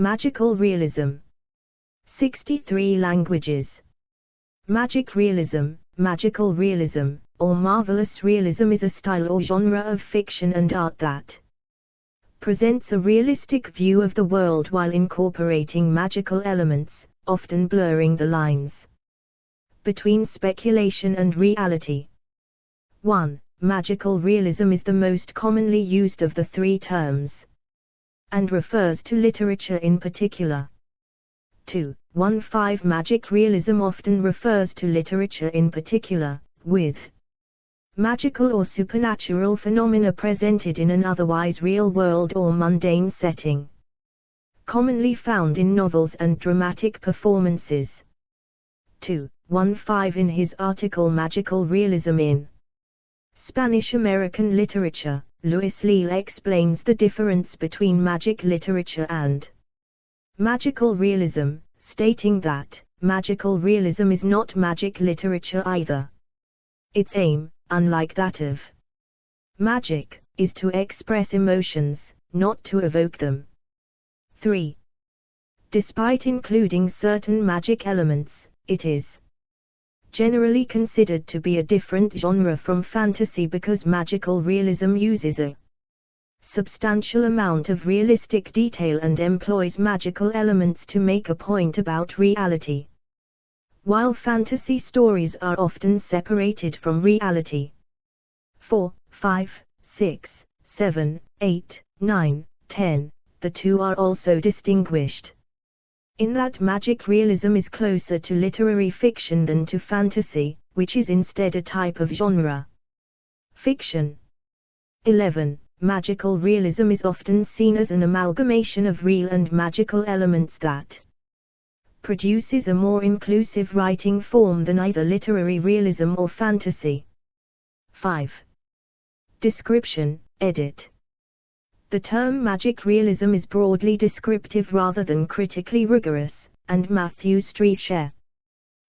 Magical realism. 63 languages. Magic realism, magical realism, or marvelous realism is a style or genre of fiction and art that presents a realistic view of the world while incorporating magical elements, often blurring the lines between speculation and reality. 1. Magical realism is the most commonly used of the three terms, and refers to literature in particular. 2. 1.5 Magic realism often refers to literature in particular, with magical or supernatural phenomena presented in an otherwise real-world or mundane setting, commonly found in novels and dramatic performances. 2.1.5 In his article Magical Realism in Spanish-American Literature, Luis Leal explains the difference between magic literature and magical realism, stating that magical realism is not magic literature either. Its aim, unlike that of magic, is to express emotions, not to evoke them. 3. Despite including certain magic elements, it is generally considered to be a different genre from fantasy because magical realism uses a substantial amount of realistic detail and employs magical elements to make a point about reality, while fantasy stories are often separated from reality. 4, 5, 6, 7, 8, 9, 10. The two are also distinguished in that magic realism is closer to literary fiction than to fantasy, which is instead a type of genre fiction. 11. Magical realism is often seen as an amalgamation of real and magical elements that produces a more inclusive writing form than either literary realism or fantasy. 5. Description, edit. The term magic realism is broadly descriptive rather than critically rigorous, and Matthew Streetsher,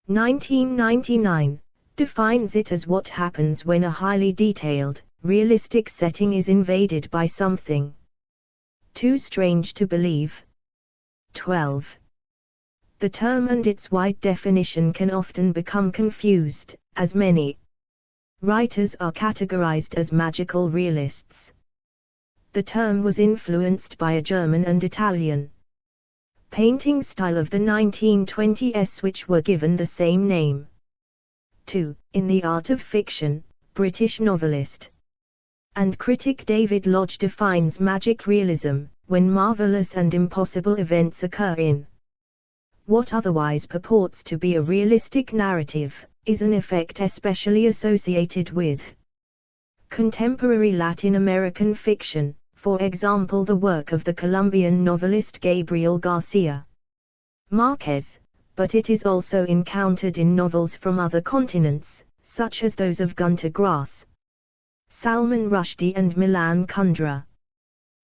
1999, defines it as what happens when a highly detailed, realistic setting is invaded by something too strange to believe. 12. The term and its wide definition can often become confused, as many writers are categorized as magical realists. The term was influenced by a German and Italian painting style of the 1920s which were given the same name. 2. In the art of fiction, British novelist and critic David Lodge defines magic realism, when marvelous and impossible events occur in what otherwise purports to be a realistic narrative, is an effect especially associated with contemporary Latin American fiction, for example the work of the Colombian novelist Gabriel Garcia Marquez, but it is also encountered in novels from other continents, such as those of Gunter Grass, Salman Rushdie and Milan Kundera.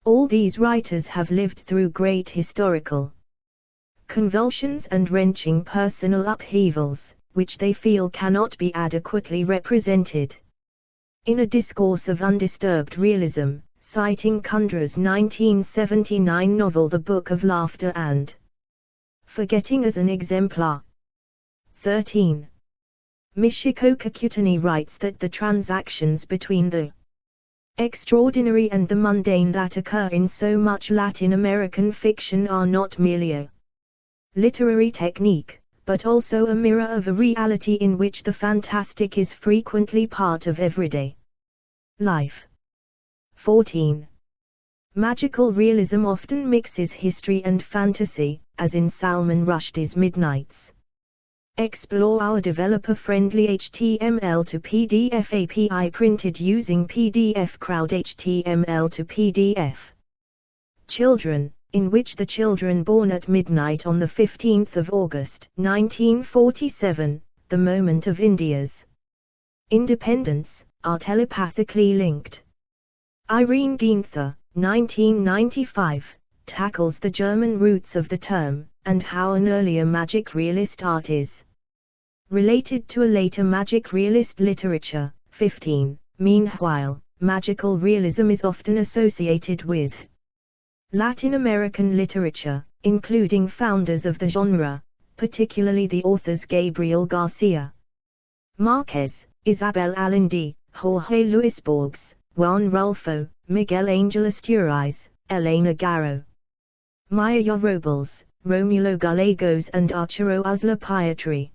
All these writers have lived through great historical convulsions and wrenching personal upheavals, which they feel cannot be adequately represented in a discourse of undisturbed realism, citing Kundera's 1979 novel The Book of Laughter and Forgetting as an exemplar. 13. Michiko Kakutani writes that the transactions between the extraordinary and the mundane that occur in so much Latin American fiction are not merely a literary technique, but also a mirror of a reality in which the fantastic is frequently part of everyday life. 14. Magical realism often mixes history and fantasy, as in Salman Rushdie's Midnights. Explore our developer-friendly HTML to PDF API printed using PDF Crowd HTML to PDF. Children, in which the children born at midnight on the 15th of August 1947, the moment of India's independence, are telepathically linked. Irene Gienther, 1995, tackles the German roots of the term, and how an earlier magic realist art is related to a later magic realist literature. 15. Meanwhile, magical realism is often associated with Latin American literature, including founders of the genre, particularly the authors Gabriel Garcia Marquez, Isabel Allende, Jorge Luis Borges, Juan Rulfo, Miguel Angel Asturias, Elena Garro, Maya Robles, Romulo Gallegos and Arturo Uslar Pietri.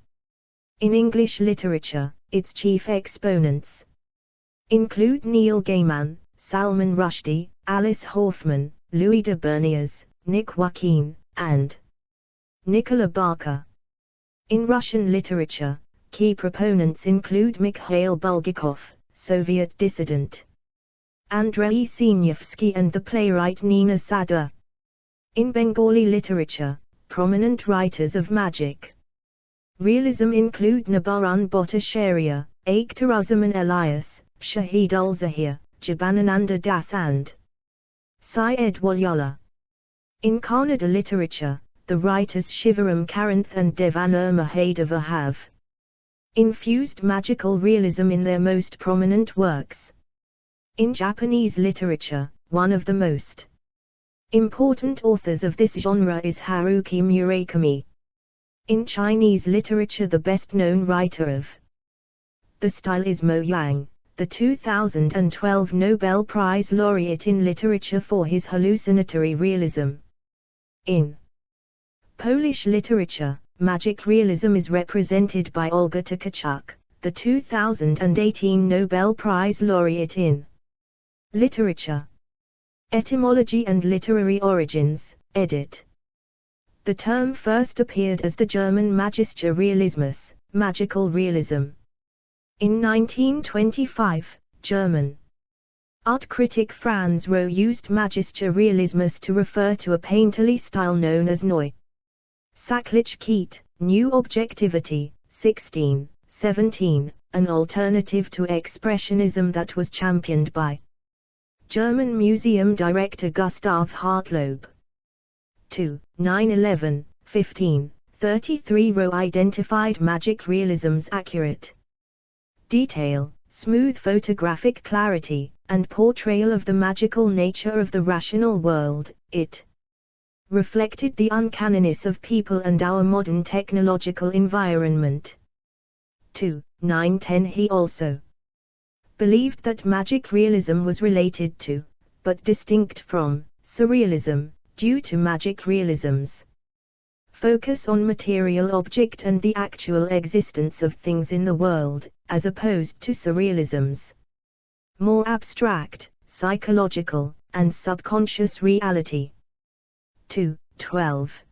In English literature, its chief exponents include Neil Gaiman, Salman Rushdie, Alice Hoffman, Louis de Berniers, Nick Joaquin, and Nicola Barker. In Russian literature, key proponents include Mikhail Bulgakov, Soviet dissident, Andrei Sinyavsky and the playwright Nina Sadar. In Bengali literature, prominent writers of magic realism include Nabarun Bhattacharya, Akhtaruzzman Elias, Shahid ul-Zahir, Jibanananda Das and Syed Waliullah. In Kannada literature, the writers Shivaram Karanth and Devanur Mahadeva have infused magical realism in their most prominent works. In Japanese literature, one of the most important authors of this genre is Haruki Murakami. In Chinese literature, the best-known writer of the style is Mo Yang, the 2012 Nobel Prize laureate in literature for his hallucinatory realism. In Polish literature, magic realism is represented by Olga Tokarczuk, the 2018 Nobel Prize laureate in literature. Etymology and literary origins, edit. The term first appeared as the German Magischer Realismus, magical realism. In 1925, German art critic Franz Roh used Magischer Realismus to refer to a painterly style known as Neue Sachlichkeit, New Objectivity, 1617, an alternative to Expressionism that was championed by German museum director Gustav Hartlob. 2. 9/11, 1533 Roh identified magic realism's accurate detail, smooth photographic clarity, and portrayal of the magical nature of the rational world. It reflected the uncanniness of people and our modern technological environment. 2. 9/10 He also believed that magic realism was related to, but distinct from, surrealism, due to magic realism's focus on material object and the actual existence of things in the world, as opposed to surrealism's more abstract, psychological, and subconscious reality. 2. 12.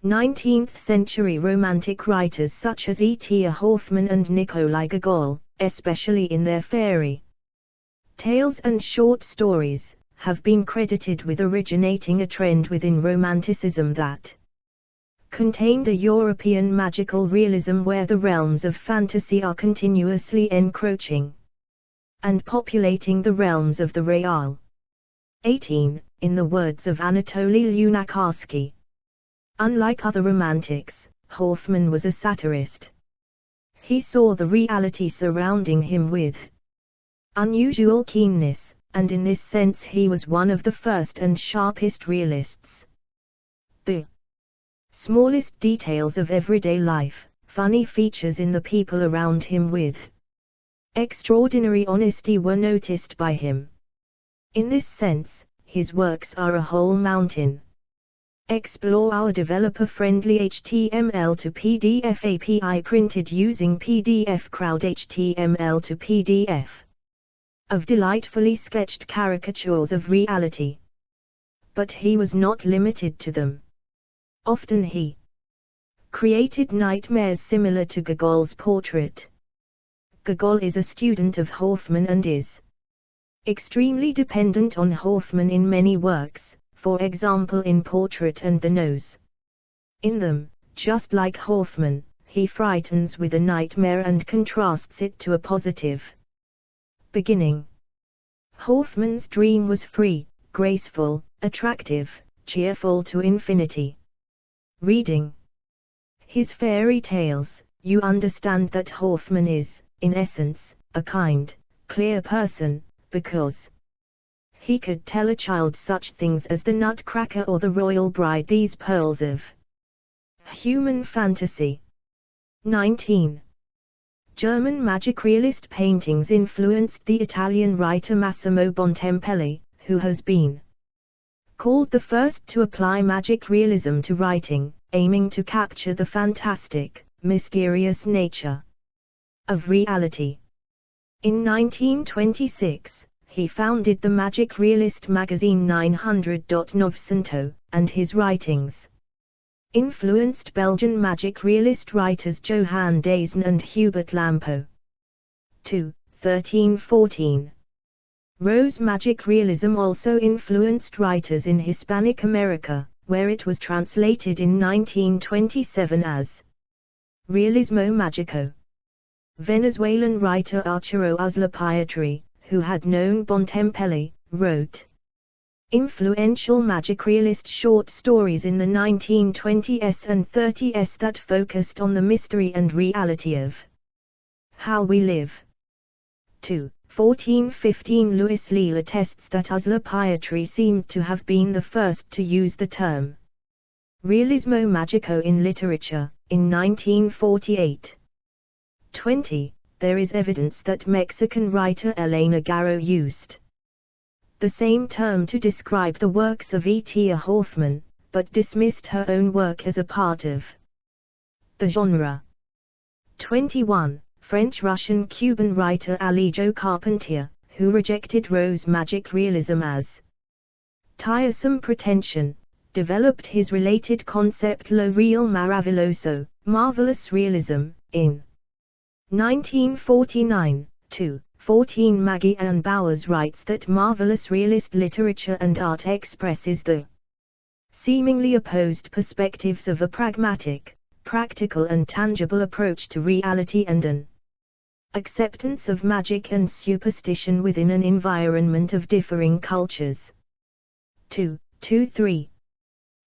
19th-century Romantic writers such as E.T.A. Hoffmann and Nikolai Gogol, especially in their fairy tales and short stories, have been credited with originating a trend within Romanticism that contained a European magical realism where the realms of fantasy are continuously encroaching and populating the realms of the real. 18. In the words of Anatoly Lunacharsky, unlike other romantics, Hoffmann was a satirist. He saw the reality surrounding him with unusual keenness, and in this sense he was one of the first and sharpest realists. The smallest details of everyday life, funny features in the people around him with extraordinary honesty were noticed by him. In this sense, his works are a whole mountain. Explore our developer-friendly HTML to PDF API printed using PDF Crowd HTML to PDF of delightfully sketched caricatures of reality. But he was not limited to them. Often he created nightmares similar to Gogol's portrait. Gogol is a student of Hoffmann and is extremely dependent on Hoffmann in many works, for example in Portrait and The Nose. In them, just like Hoffmann, he frightens with a nightmare and contrasts it to a positive beginning. Hoffmann's dream was free, graceful, attractive, cheerful to infinity. Reading his fairy tales, you understand that Hoffmann is, in essence, a kind, clear person, because He could tell a child such things as the Nutcracker or the Royal Bride, these pearls of human fantasy. 19. German magic realist paintings influenced the Italian writer Massimo Bontempelli, who has been called the first to apply magic realism to writing, aiming to capture the fantastic, mysterious nature of reality. In 1926, he founded the magic realist magazine 900. Novecento, and his writings influenced Belgian magic realist writers Johan Dazen and Hubert Lampo. 2. 1314. Rose magic realism also influenced writers in Hispanic America, where it was translated in 1927 as Realismo Mágico. Venezuelan writer Arturo Uslar, who had known Bontempelli, wrote influential magic realist short stories in the 1920s and 30s that focused on the mystery and reality of how we live. 2. 1415. Louis Leal attests that Uslar seemed to have been the first to use the term realismo mágico in literature, in 1948. 20. There is evidence that Mexican writer Elena Garro used the same term to describe the works of E.T.A. Hoffmann, but dismissed her own work as a part of the genre. 21. French-Russian-Cuban writer Alejo Carpentier, who rejected Rose magic realism as tiresome pretension, developed his related concept Lo Real Maravilloso, marvelous realism, in 1949. 2. 14. Maggie Ann Bowers writes that marvelous realist literature and art expresses the seemingly opposed perspectives of a pragmatic, practical and tangible approach to reality and an acceptance of magic and superstition within an environment of differing cultures. 2. 3.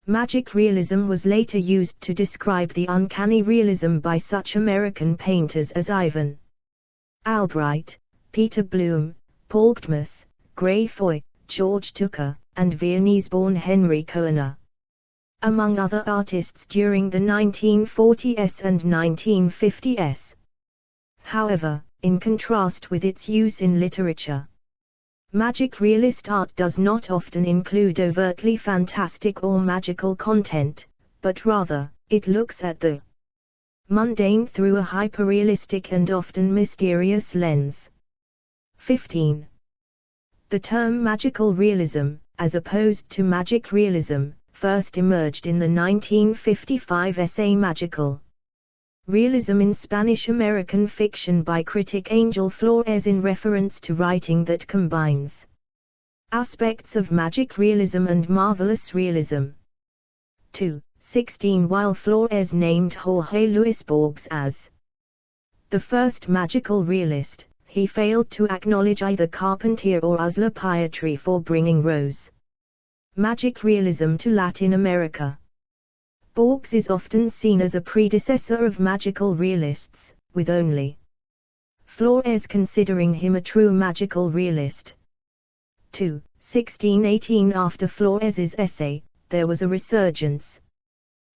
Magic realism was later used to describe the uncanny realism by such American painters as Ivan Albright, Peter Bloom, Paul Gutmas, Gray Foy, George Tucker, and Viennese-born Henry Koerner, among other artists during the 1940s and 1950s. However, in contrast with its use in literature, magic realist art does not often include overtly fantastic or magical content, but rather, it looks at the mundane through a hyperrealistic and often mysterious lens. 15. The term magical realism, as opposed to magic realism, first emerged in the 1955 essay Magical Realism in Spanish-American Fiction by critic Angel Flores in reference to writing that combines aspects of magic realism and marvelous realism. 2. 16. While Flores named Jorge Luis Borges as the first magical realist, he failed to acknowledge either Carpentier or Uslar for bringing Rose magic realism to Latin America. Borges is often seen as a predecessor of magical realists, with only Flores considering him a true magical realist. 2. 1618. After Flores's essay, there was a resurgence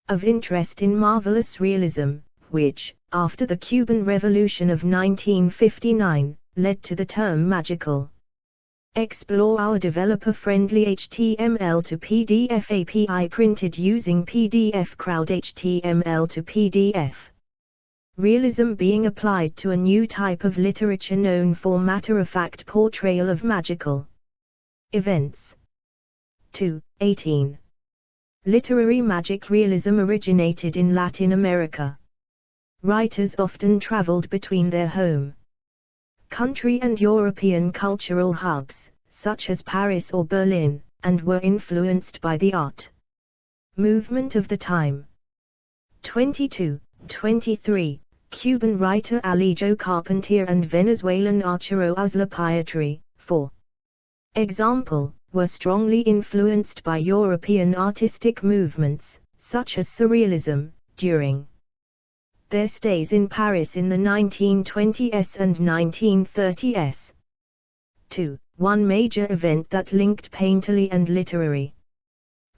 of interest in marvelous realism, which, after the Cuban Revolution of 1959, led to the term magical. Explore our developer-friendly HTML to PDF API printed using PDF Crowd HTML to PDF. Realism being applied to a new type of literature known for matter-of-fact portrayal of magical events. 2. 18. Literary magic realism originated in Latin America. Writers often traveled between their home country and European cultural hubs, such as Paris or Berlin, and were influenced by the art movement of the time. 22. 23. Cuban writer Alejo Carpentier and Venezuelan Arturo Uslar, for example, were strongly influenced by European artistic movements, such as Surrealism, during their stays in Paris in the 1920s and 1930s. 2. one major event that linked painterly and literary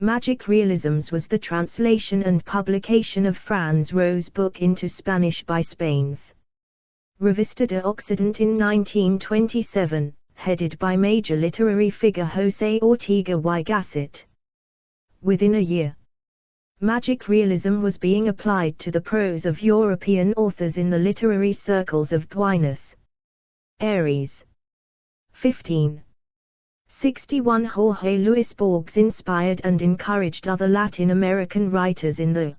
magic realisms was the translation and publication of Franz Roh's book into Spanish by Spain's Revista de Occident in 1927, headed by major literary figure José Ortega y Gasset. Within a year, magic realism was being applied to the prose of European authors in the literary circles of Buenos Aires. 1561 Jorge Luis Borges inspired and encouraged other Latin American writers in the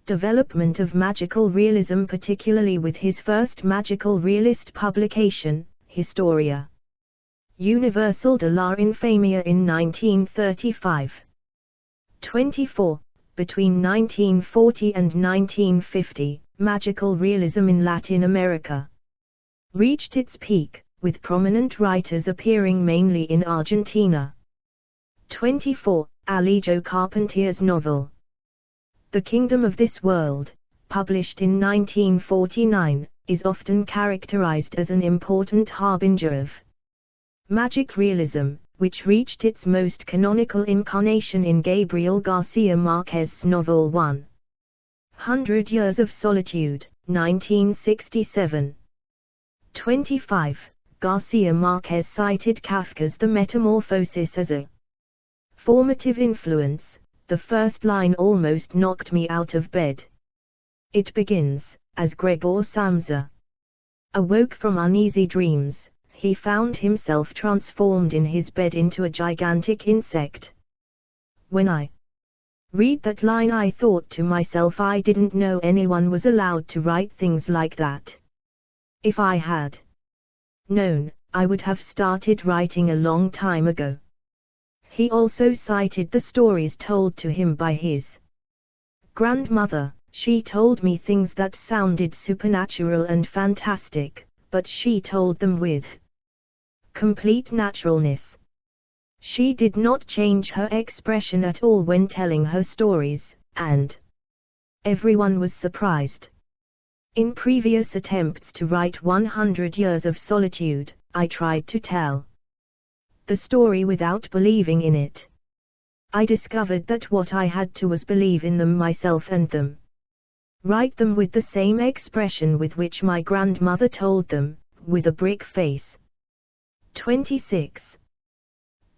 development of magical realism, particularly with his first magical realist publication, Historia Universal de la Infamia in 1935. 24. Between 1940 and 1950, magical realism in Latin America reached its peak, with prominent writers appearing mainly in Argentina. 24. Alejo Carpentier's novel, The Kingdom of This World, published in 1949, is often characterized as an important harbinger of magic realism, which reached its most canonical incarnation in Gabriel García Márquez's novel 100 Years of Solitude, 1967. 25. García Márquez cited Kafka's The Metamorphosis as a formative influence. The first line almost knocked me out of bed. It begins, as Gregor Samsa awoke from uneasy dreams, he found himself transformed in his bed into a gigantic insect. When I read that line, I thought to myself, I didn't know anyone was allowed to write things like that. If I had known, I would have started writing a long time ago. He also cited the stories told to him by his grandmother. She told me things that sounded supernatural and fantastic, but she told them with complete naturalness. She did not change her expression at all when telling her stories, and everyone was surprised. In previous attempts to write 100 Years of Solitude, I tried to tell the story without believing in it. I discovered that what I had to was believe in them myself and them. Write them with the same expression with which my grandmother told them, with a brick face. 26.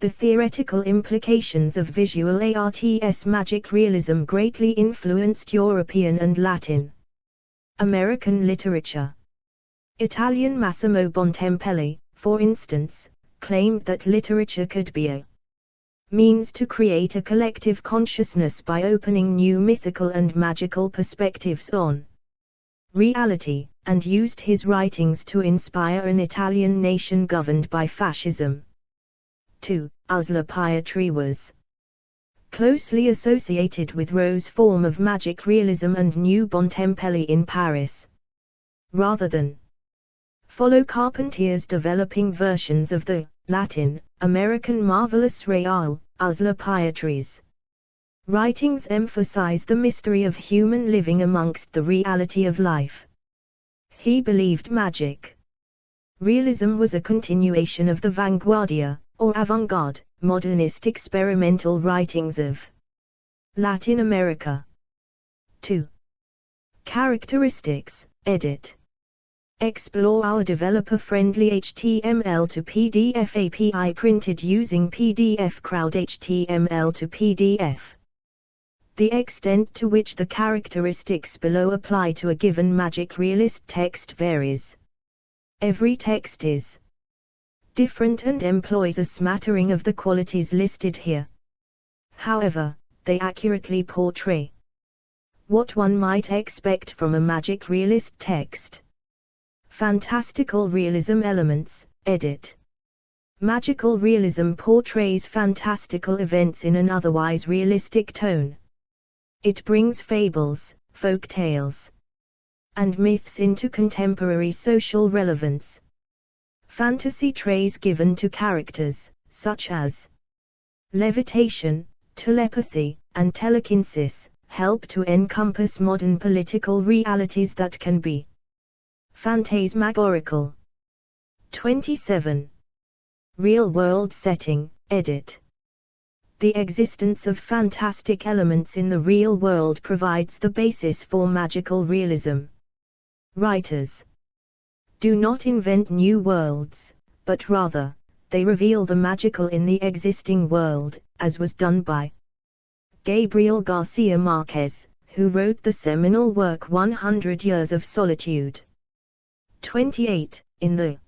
The theoretical implications of visual arts magic realism greatly influenced European and Latin American literature. Italian Massimo Bontempelli, for instance, claimed that literature could be a means to create a collective consciousness by opening new mythical and magical perspectives on reality, and used his writings to inspire an Italian nation governed by fascism. 2. Usla Pietri was closely associated with Roh's form of magic realism and knew Bontempelli in Paris. Rather than follow Carpentier's developing versions of the Latin American marvelous real, Usla Pietri's writings emphasize the mystery of human living amongst the reality of life. He believed magic realism was a continuation of the vanguardia, or avant-garde, modernist experimental writings of Latin America. 2. Characteristics, edit. Explore our developer-friendly HTML to PDF API printed using PDF Crowd HTML to PDF. The extent to which the characteristics below apply to a given magic realist text varies. Every text is different and employs a smattering of the qualities listed here. However, they accurately portray what one might expect from a magic realist text. Fantastical realism elements, edit. Magical realism portrays fantastical events in an otherwise realistic tone. It brings fables, folk tales, and myths into contemporary social relevance. Fantasy traits given to characters, such as levitation, telepathy, and telekinesis, help to encompass modern political realities that can be phantasmagorical. 27. Real-world setting, edit. The existence of fantastic elements in the real world provides the basis for magical realism. Writers do not invent new worlds, but rather, they reveal the magical in the existing world, as was done by Gabriel Garcia Marquez, who wrote the seminal work 100 Years of Solitude. 28. In the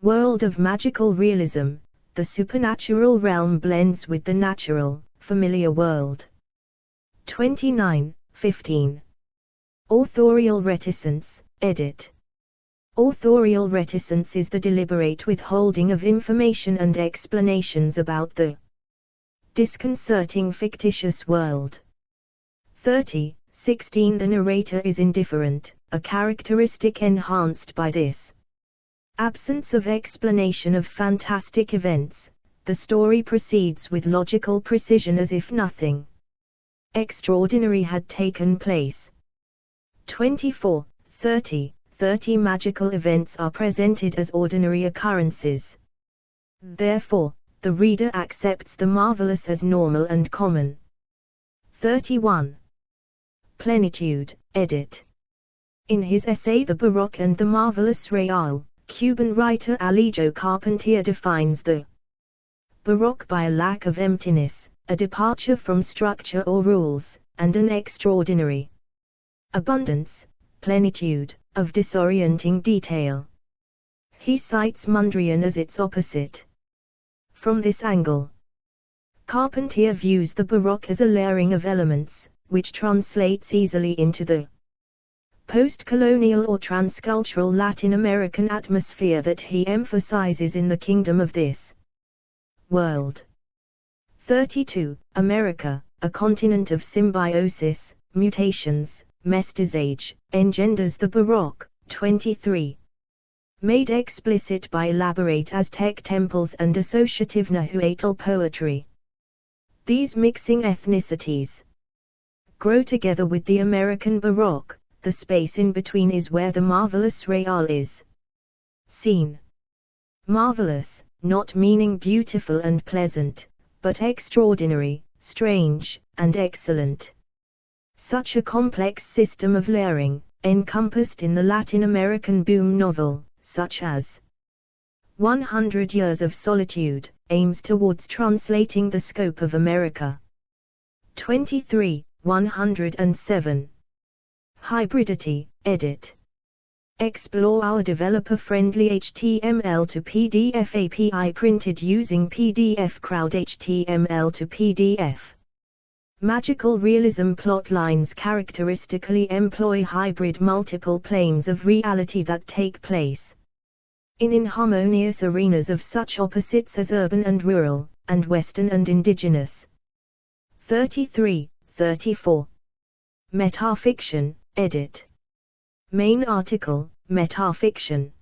world of magical realism, the supernatural realm blends with the natural, familiar world. 29. 15. Authorial reticence, edit. Authorial reticence is the deliberate withholding of information and explanations about the disconcerting fictitious world. 30. 16. The narrator is indifferent, a characteristic enhanced by this absence of explanation of fantastic events. The story proceeds with logical precision as if nothing extraordinary had taken place. 24. 30. 30 magical events are presented as ordinary occurrences. Therefore, the reader accepts the marvelous as normal and common. 31. Plenitude, edit. In his essay The Baroque and the Marvelous Real, Cuban writer Alejo Carpentier defines the Baroque by a lack of emptiness, a departure from structure or rules, and an extraordinary abundance, plenitude, of disorienting detail. He cites Mondrian as its opposite. From this angle, Carpentier views the Baroque as a layering of elements, which translates easily into the post-colonial or transcultural Latin American atmosphere that he emphasizes in the kingdom of this world. 32. America, a continent of symbiosis, mutations, mestiçage, engenders the Baroque. 23. Made explicit by elaborate Aztec temples and associative Nahuatl poetry. These mixing ethnicities grow together with the American Baroque. The space in between is where the marvelous real is seen. Marvelous, not meaning beautiful and pleasant, but extraordinary, strange, and excellent. Such a complex system of layering, encompassed in the Latin American boom novel, such as 100 Years of Solitude, aims towards translating the scope of America. 23. 107. Hybridity, edit. Explore our developer-friendly HTML to PDF API printed using PDF Crowd HTML to PDF. Magical realism plotlines characteristically employ hybrid multiple planes of reality that take place in inharmonious arenas of such opposites as urban and rural, and Western and indigenous. 33. 34. Metafiction, edit. Main article, Metafiction.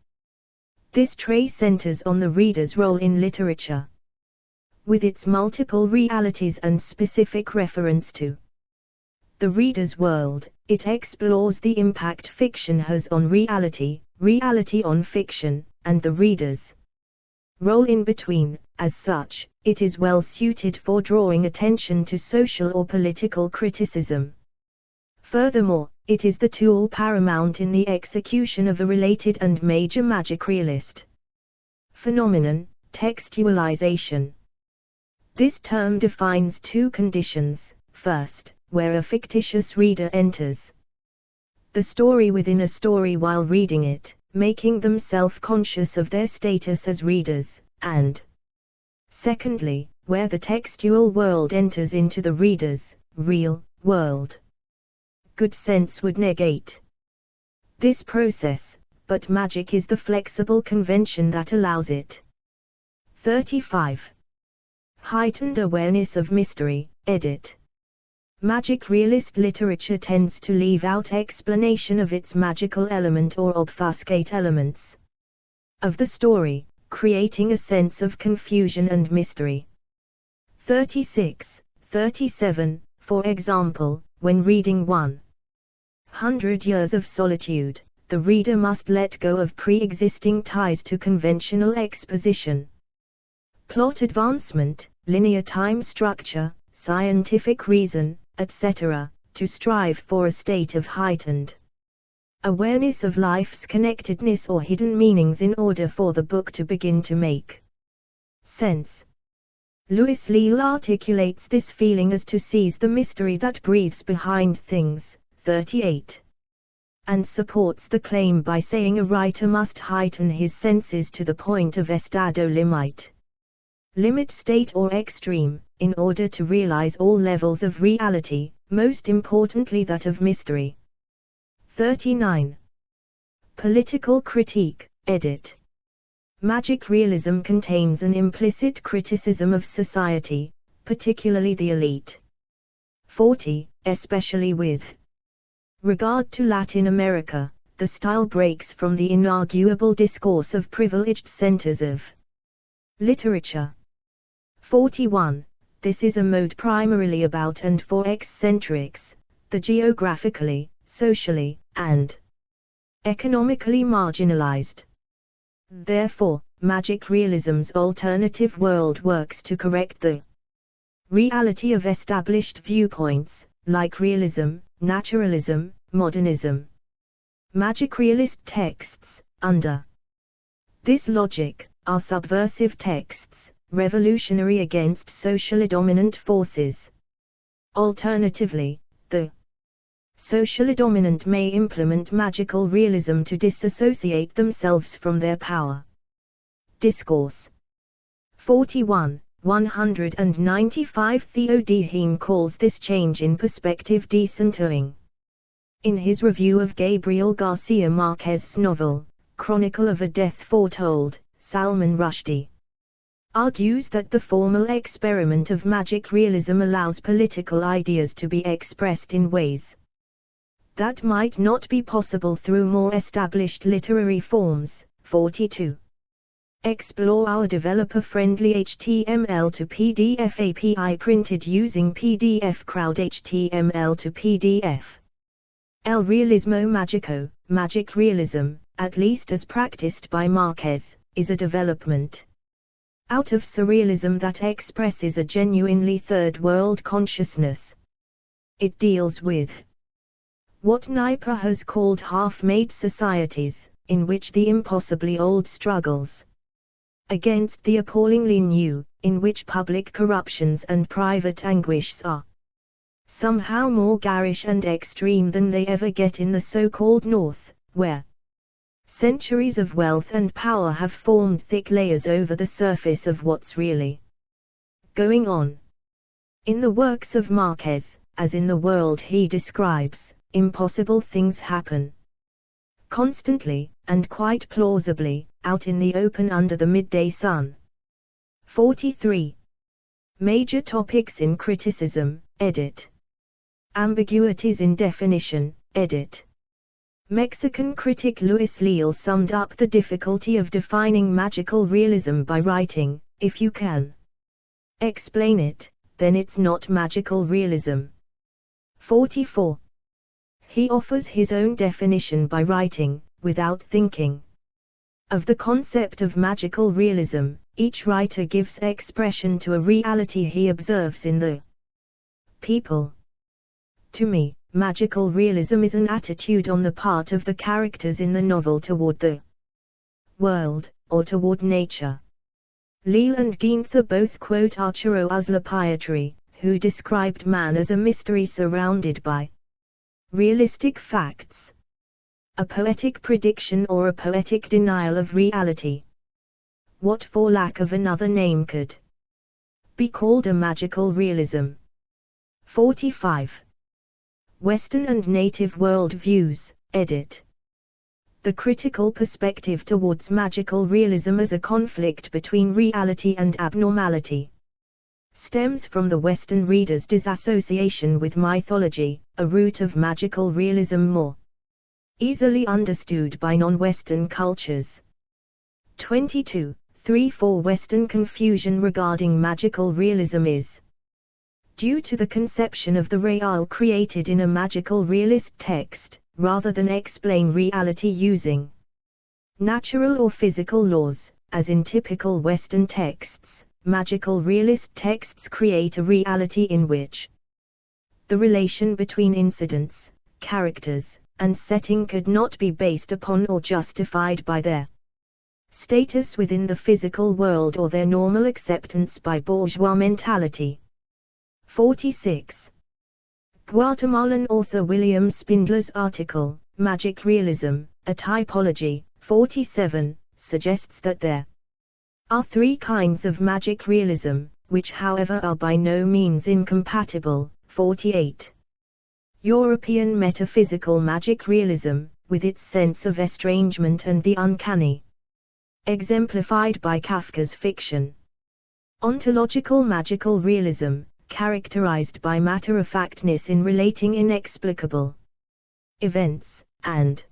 This tray centers on the reader's role in literature. With its multiple realities and specific reference to the reader's world, it explores the impact fiction has on reality, reality on fiction, and the reader's role in between. As such, it is well suited for drawing attention to social or political criticism. Furthermore, it is the tool paramount in the execution of a related and major magic realist phenomenon, textualization. This term defines two conditions. First, where a fictitious reader enters the story within a story while reading it, making them self-conscious of their status as readers, and secondly, where the textual world enters into the reader's real world. Good sense would negate this process, but magic is the flexible convention that allows it. 35. Heightened awareness of mystery, edit. Magic realist literature tends to leave out explanation of its magical element or obfuscate elements of the story, creating a sense of confusion and mystery. 36. 37. For example, when reading 100 Years of Solitude, the reader must let go of pre-existing ties to conventional exposition. plot advancement, linear time structure, scientific reason, etc., to strive for a state of heightened awareness of life's connectedness or hidden meanings in order for the book to begin to make sense. Louis Leal articulates this feeling as to seize the mystery that breathes behind things, 38. And supports the claim by saying a writer must heighten his senses to the point of estado limite, limit state or extreme, in order to realize all levels of reality, most importantly that of mystery. 39. Political critique, edit. Magic realism contains an implicit criticism of society, particularly the elite. 40. Especially with regard to Latin America, the style breaks from the inarguable discourse of privileged centers of literature. 41. This is a mode primarily about and for eccentrics, the geographically, socially, and economically marginalized. Therefore, magic realism's alternative world works to correct the reality of established viewpoints, like realism, naturalism, modernism. Magic realist texts, under this logic, are subversive texts, revolutionary against socially dominant forces. Alternatively, the socially dominant may implement magical realism to disassociate themselves from their power. Discourse. 41. 195 Theo Dehaene calls this change in perspective decentering. In his review of Gabriel Garcia Marquez's novel, Chronicle of a Death Foretold, Salman Rushdie argues that the formal experiment of magic realism allows political ideas to be expressed in ways that might not be possible through more established literary forms. 42. Explore our developer-friendly HTML to PDF API printed using PDF Crowd HTML to PDF. El Realismo Magico, magic realism, at least as practiced by Marquez, is a development out of surrealism that expresses a genuinely third-world consciousness. It deals with what Naipa has called half-made societies, in which the impossibly old struggles against the appallingly new, in which public corruptions and private anguishes are somehow more garish and extreme than they ever get in the so-called North, where centuries of wealth and power have formed thick layers over the surface of what's really going on. In the works of Marquez, as in the world he describes, impossible things happen constantly, and quite plausibly, out in the open under the midday sun. 43. Major topics in criticism, edit. Ambiguities in definition, edit. Mexican critic Luis Leal summed up the difficulty of defining magical realism by writing, "If you can explain it, then it's not magical realism." 44. He offers his own definition by writing, "Without thinking of the concept of magical realism, each writer gives expression to a reality he observes in the people. To me, magical realism is an attitude on the part of the characters in the novel toward the world, or toward nature." Leal and Ginther both quote Arturo Uslar Pietri, who described man as a mystery surrounded by realistic facts, a poetic prediction or a poetic denial of reality. What for lack of another name could be called a magical realism. 45. Western and Native World Views, edit. The critical perspective towards magical realism as a conflict between reality and abnormality stems from the Western reader's disassociation with mythology, a root of magical realism more easily understood by non-Western cultures. 22. 3-4 Western confusion regarding magical realism is due to the conception of the real created in a magical realist text, rather than explain reality using natural or physical laws, as in typical Western texts, magical realist texts create a reality in which the relation between incidents, characters, and setting could not be based upon or justified by their status within the physical world or their normal acceptance by bourgeois mentality. 46. Guatemalan author William Spindler's article, Magic Realism, a Typology, 47, suggests that there are three kinds of magic realism, which however are by no means incompatible. 48. European metaphysical magic realism, with its sense of estrangement and the uncanny, exemplified by Kafka's fiction. Ontological magical realism, characterized by matter-of-factness in relating inexplicable events, and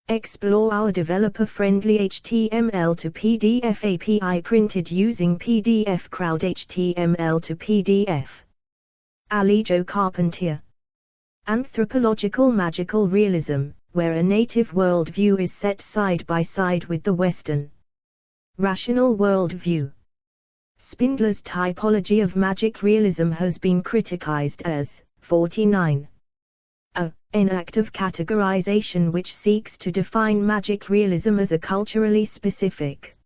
explore our developer-friendly HTML to PDF API printed using PDF Crowd HTML to PDF. Alejo Carpentier. Anthropological magical realism, where a native worldview is set side by side with the Western rational worldview. Spindler's typology of magic realism has been criticized as 49. An act of categorization which seeks to define magic realism as a culturally specific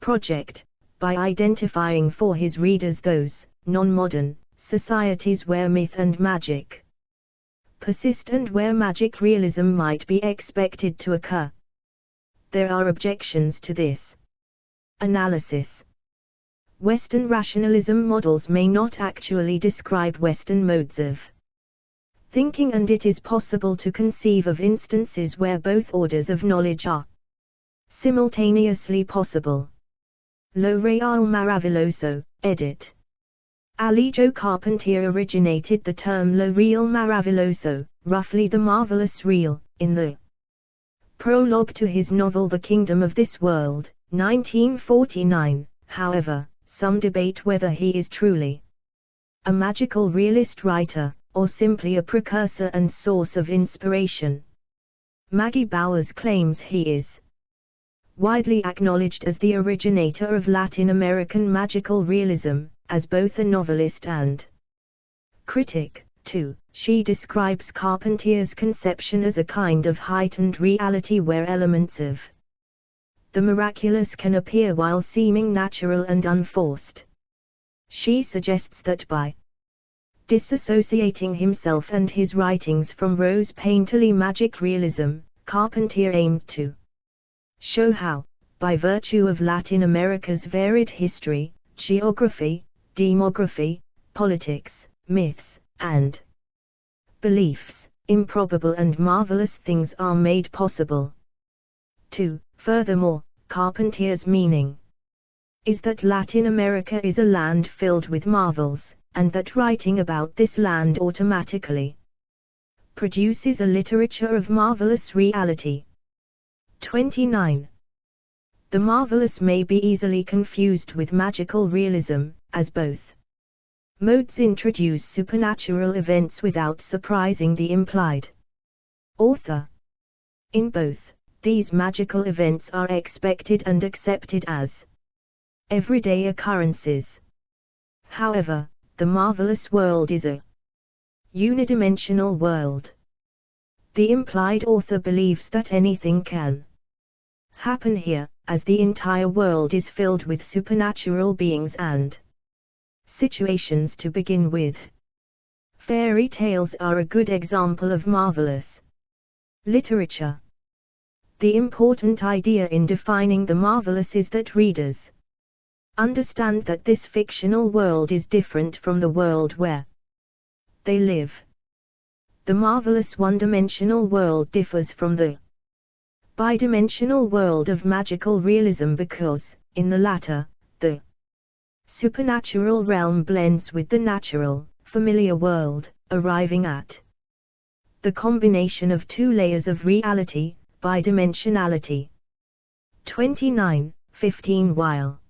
project, by identifying for his readers those non-modern societies where myth and magic persist and where magic realism might be expected to occur. There are objections to this analysis. Western rationalism models may not actually describe Western modes of thinking, and it is possible to conceive of instances where both orders of knowledge are simultaneously possible. Lo Real Maravilloso, edit. Alejo Carpentier originated the term Lo Real Maravilloso, roughly the marvelous real, in the prologue to his novel The Kingdom of This World, 1949. However, some debate whether he is truly a magical realist writer, or simply a precursor and source of inspiration. Maggie Bowers claims he is widely acknowledged as the originator of Latin American magical realism, as both a novelist and critic. 2. She describes Carpentier's conception as a kind of heightened reality where elements of the miraculous can appear while seeming natural and unforced. She suggests that by disassociating himself and his writings from rose-painterly magic realism, Carpentier aimed to show how, by virtue of Latin America's varied history, geography, demography, politics, myths, and beliefs, improbable and marvelous things are made possible. 2. Furthermore, Carpentier's meaning is that Latin America is a land filled with marvels, and that writing about this land automatically produces a literature of marvelous reality. 29. The marvelous may be easily confused with magical realism, as both modes introduce supernatural events without surprising the implied author. In both, these magical events are expected and accepted as everyday occurrences. However, the marvelous world is a unidimensional world. The implied author believes that anything can happen here, as the entire world is filled with supernatural beings and situations to begin with. Fairy tales are a good example of marvelous literature. The important idea in defining the marvelous is that readers understand that this fictional world is different from the world where they live. The marvelous one-dimensional world differs from the bidimensional world of magical realism because, in the latter, the supernatural realm blends with the natural, familiar world, arriving at the combination of two layers of reality, bidimensionality. 29, 15. While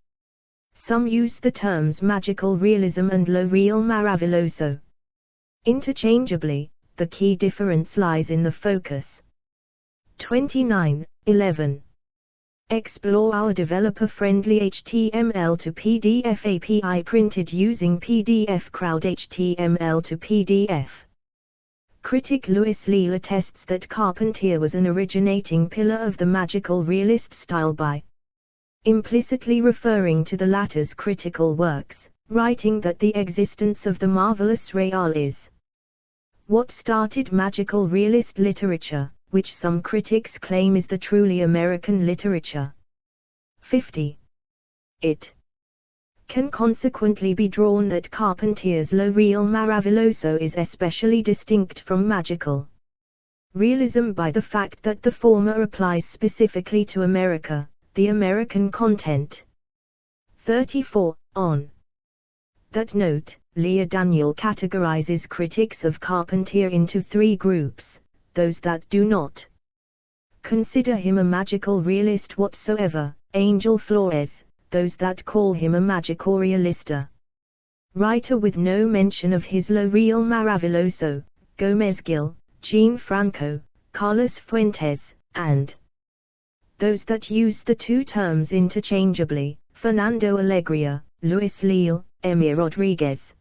some use the terms magical realism and lo real maravilloso interchangeably, the key difference lies in the focus. 29, 11. Explore our developer-friendly HTML to PDF API printed using PDF Crowd HTML to PDF. Critic Louis Leal attests that Carpentier was an originating pillar of the magical realist style by implicitly referring to the latter's critical works, writing that the existence of the marvelous real is what started magical realist literature, which some critics claim is the truly American literature. 50. It can consequently be drawn that Carpentier's lo real maravilloso is especially distinct from magical realism by the fact that the former applies specifically to America, the American content. 34. On that note, Leah Daniel categorizes critics of Carpentier into three groups: those that do not consider him a magical realist whatsoever, Angel Flores; those that call him a magico realista writer with no mention of his lo real maravilloso, Gomez Gil, Jean Franco, Carlos Fuentes; and those that use the two terms interchangeably, Fernando Alegria, Luis Leal, Emir Rodriguez,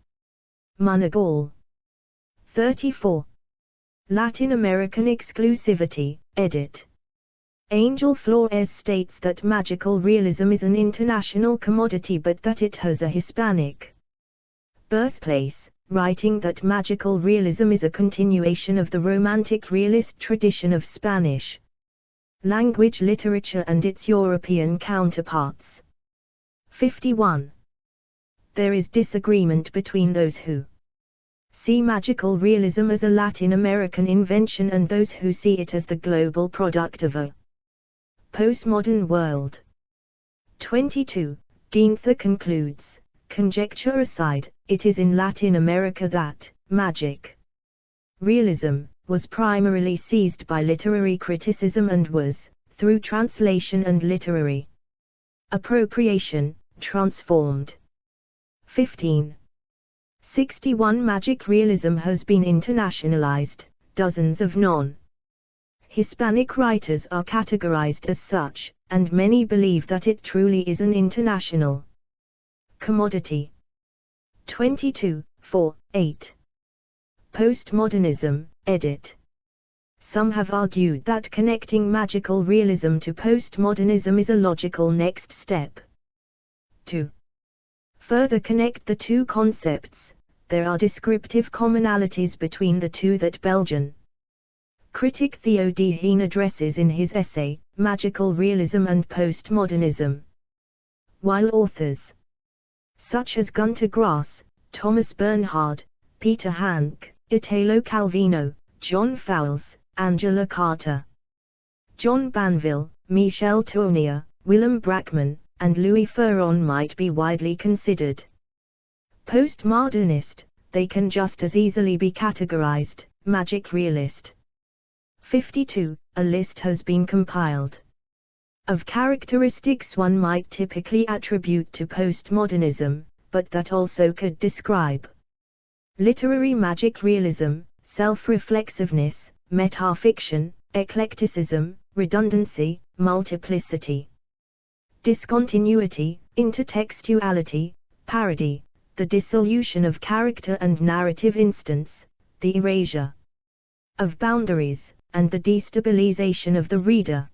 Monegal. 34. Latin American exclusivity, edit. Angel Flores states that magical realism is an international commodity but that it has a Hispanic birthplace, writing that magical realism is a continuation of the Romantic realist tradition of Spanish language literature and its European counterparts. 51. There is disagreement between those who see magical realism as a Latin American invention and those who see it as the global product of a postmodern world. 22. Ginther concludes, conjecture aside, it is in Latin America that magic realism was primarily seized by literary criticism and was, through translation and literary appropriation, transformed. 15. 61. Magic realism has been internationalized, dozens of non-Hispanic writers are categorized as such, and many believe that it truly is an international commodity. 22. 4. 8. Postmodernism, edit. Some have argued that connecting magical realism to postmodernism is a logical next step. To further connect the two concepts, there are descriptive commonalities between the two that Belgian critic Theo de Heen addresses in his essay, Magical Realism and Postmodernism. While authors such as Gunter Grass, Thomas Bernhard, Peter Hanke, Italo Calvino, John Fowles, Angela Carter, John Banville, Michel Tournier, Willem Brackman, and Louis Ferron might be widely considered postmodernist, they can just as easily be categorized magic realist. 52. A list has been compiled of characteristics one might typically attribute to postmodernism, but that also could describe literary magic realism: self-reflexiveness, metafiction, eclecticism, redundancy, multiplicity, discontinuity, intertextuality, parody, the dissolution of character and narrative instance, the erasure of boundaries, and the destabilization of the reader.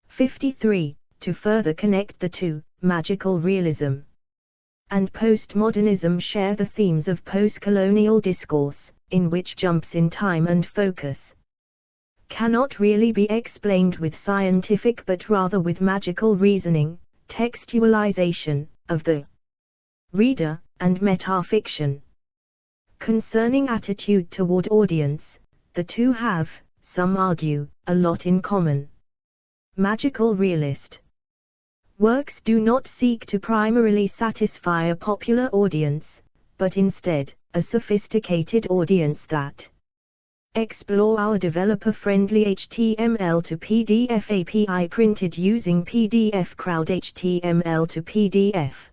53. To further connect the two, magical realism and postmodernism share the themes of post-colonial discourse, in which jumps in time and focus cannot really be explained with scientific but rather with magical reasoning, textualization of the reader, and metafiction. Concerning attitude toward audience, the two have, some argue, a lot in common. Magical realist works do not seek to primarily satisfy a popular audience, but instead, a sophisticated audience that explore our developer-friendly HTML to PDF API printed using PDF Crowd HTML to PDF.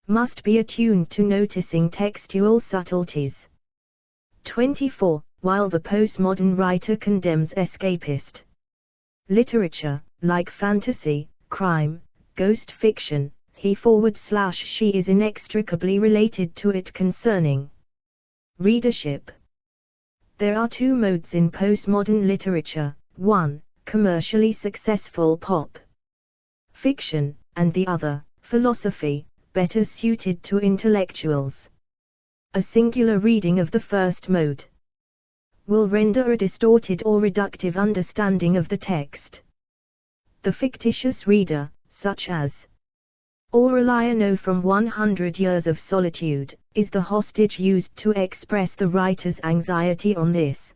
Must be attuned to noticing textual subtleties. 24. While the postmodern writer condemns escapist literature, like fantasy, crime, ghost fiction, he/she is inextricably related to it concerning readership. There are two modes in postmodern literature, one, commercially successful pop fiction, and the other, philosophy, better suited to intellectuals. A singular reading of the first mode will render a distorted or reductive understanding of the text. The fictitious reader, such as Aureliano from 100 Years of Solitude, is the hostage used to express the writer's anxiety on this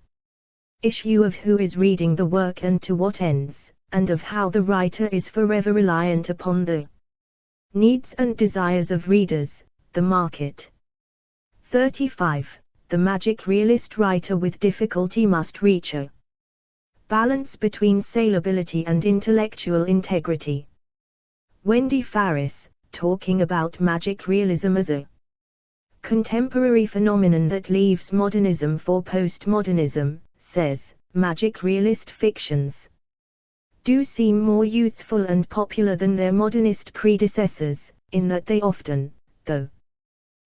issue of who is reading the work and to what ends, and of how the writer is forever reliant upon the needs and desires of readers, the market. 35. The magic realist writer with difficulty must reach a balance between salability and intellectual integrity. Wendy Farris, talking about magic realism as a contemporary phenomenon that leaves modernism for postmodernism, says, magic realist fictions do seem more youthful and popular than their modernist predecessors, in that they often, though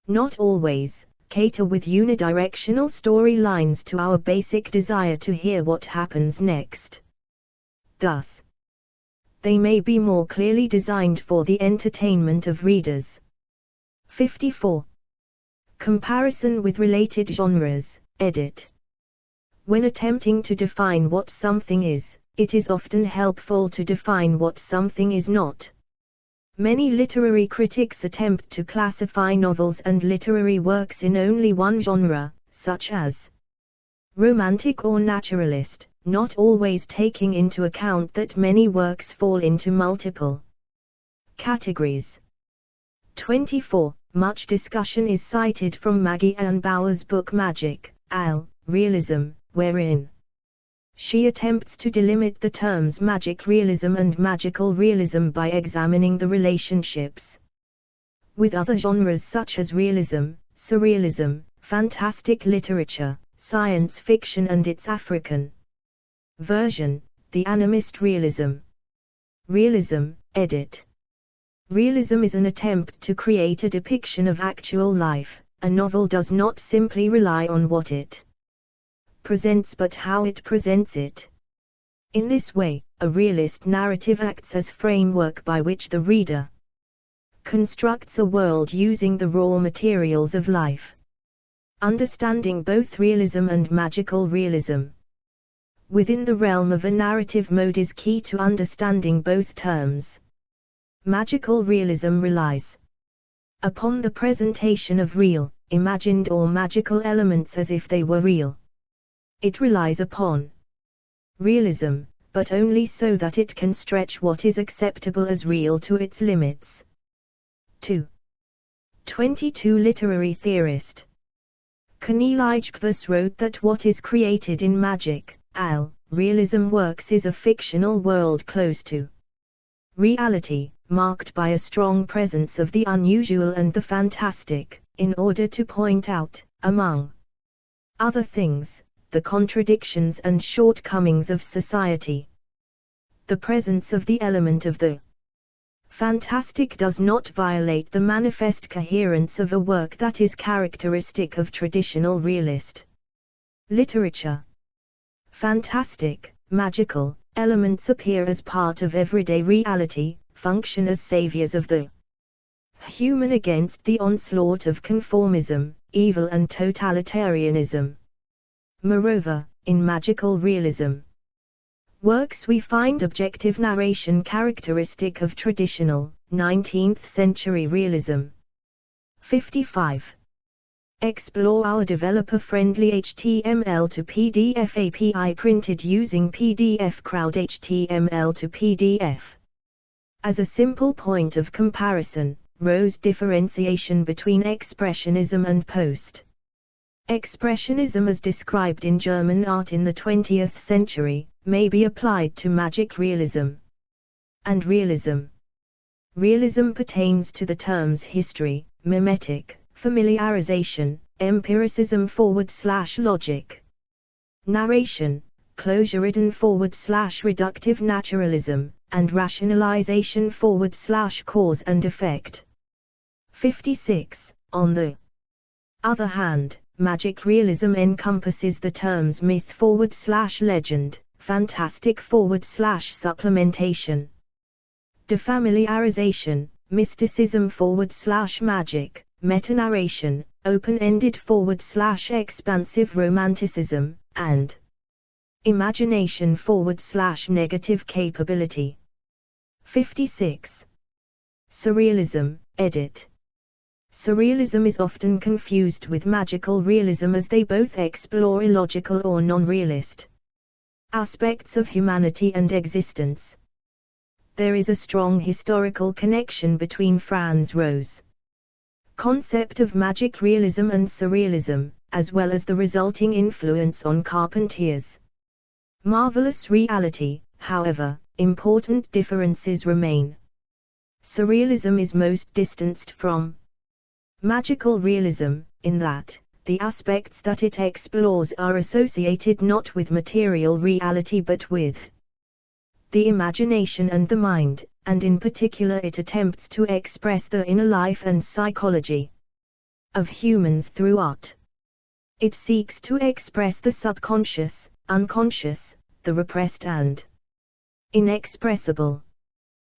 not always, cater with unidirectional storylines to our basic desire to hear what happens next. Thus, they may be more clearly designed for the entertainment of readers. 54. Comparison with related genres, edit. When attempting to define what something is, it is often helpful to define what something is not. Many literary critics attempt to classify novels and literary works in only one genre, such as romantic or naturalist, not always taking into account that many works fall into multiple categories. 24. Much discussion is cited from Maggie Ann Bauer's book Magic, Realism, wherein she attempts to delimit the terms magic realism and magical realism by examining the relationships with other genres such as realism, surrealism, fantastic literature, science fiction and its African version, the animist realism. Realism, edit. Realism is an attempt to create a depiction of actual life. A novel does not simply rely on what it presents but how it presents it. In this way, a realist narrative acts as framework by which the reader constructs a world using the raw materials of life. Understanding both realism and magical realism within the realm of a narrative mode is key to understanding both terms. Magical realism relies upon the presentation of real, imagined or magical elements as if they were real. It relies upon realism, but only so that it can stretch what is acceptable as real to its limits. 2. 22. Literary theorist Cornelige Pvers wrote that what is created in magic, realism works is a fictional world close to reality, marked by a strong presence of the unusual and the fantastic, in order to point out, among other things, the contradictions and shortcomings of society. The presence of the element of the fantastic does not violate the manifest coherence of a work that is characteristic of traditional realist literature. Fantastic, magical elements appear as part of everyday reality, function as saviors of the human against the onslaught of conformism, evil and totalitarianism. Moreover, in magical realism works we find objective narration characteristic of traditional, 19th-century realism. 55. Explore our developer-friendly HTML to PDF API printed using PDF Crowd HTML to PDF. As a simple point of comparison, Rowe's differentiation between expressionism and post-expressionism as described in German art in the 20th century, may be applied to magic realism and realism. Realism pertains to the terms history, mimetic, familiarization, empiricism / logic, narration, closure-ridden / reductive naturalism, and rationalization / cause and effect. 56. On the other hand, magic realism encompasses the terms myth / legend, fantastic / supplementation, defamiliarization, mysticism / magic, metanarration, open-ended / expansive romanticism, and imagination / negative capability. 56. Surrealism, edit. Surrealism is often confused with magical realism as they both explore illogical or non-realist aspects of humanity and existence. There is a strong historical connection between Franz Roh's concept of magic realism and surrealism, as well as the resulting influence on Carpentier's marvelous reality. However, important differences remain. Surrealism is most distanced from magical realism, in that the aspects that it explores are associated not with material reality but with the imagination and the mind, and in particular it attempts to express the inner life and psychology of humans through art. It seeks to express the subconscious, unconscious, the repressed and inexpressible.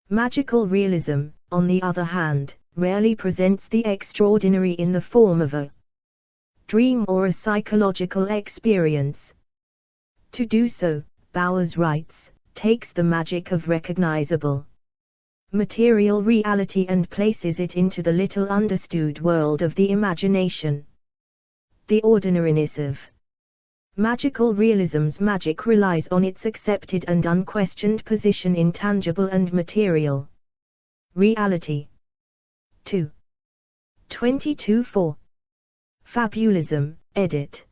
Magical realism, on the other hand, rarely presents the extraordinary in the form of a dream or a psychological experience. To do so, Bowers writes, takes the magic of recognizable material reality and places it into the little understood world of the imagination. The ordinariness of magical realism's magic relies on its accepted and unquestioned position in tangible and material reality. 2. 22.4. Fabulism, edit.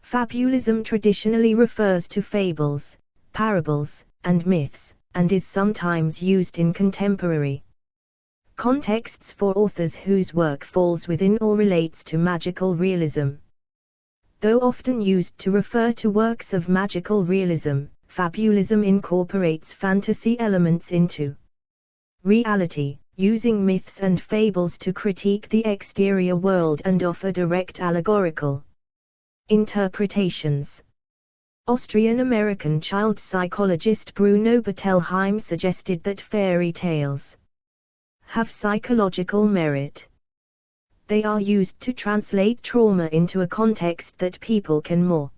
Fabulism traditionally refers to fables, parables, and myths, and is sometimes used in contemporary contexts for authors whose work falls within or relates to magical realism. Though often used to refer to works of magical realism, fabulism incorporates fantasy elements into reality, using myths and fables to critique the exterior world and offer direct allegorical interpretations. Austrian-American child psychologist Bruno Bettelheim suggested that fairy tales have psychological merit. They are used to translate trauma into a context that people can more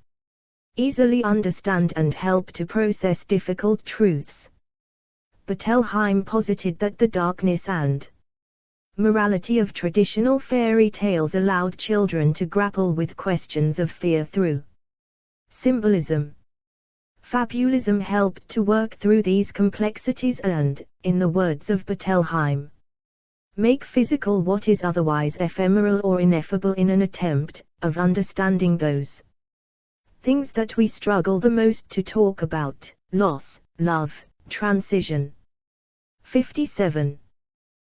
easily understand and help to process difficult truths. Bettelheim posited that the darkness and morality of traditional fairy tales allowed children to grapple with questions of fear through symbolism. Fabulism helped to work through these complexities and, in the words of Bettelheim, make physical what is otherwise ephemeral or ineffable in an attempt of understanding those things that we struggle the most to talk about: loss, love, transition. 57.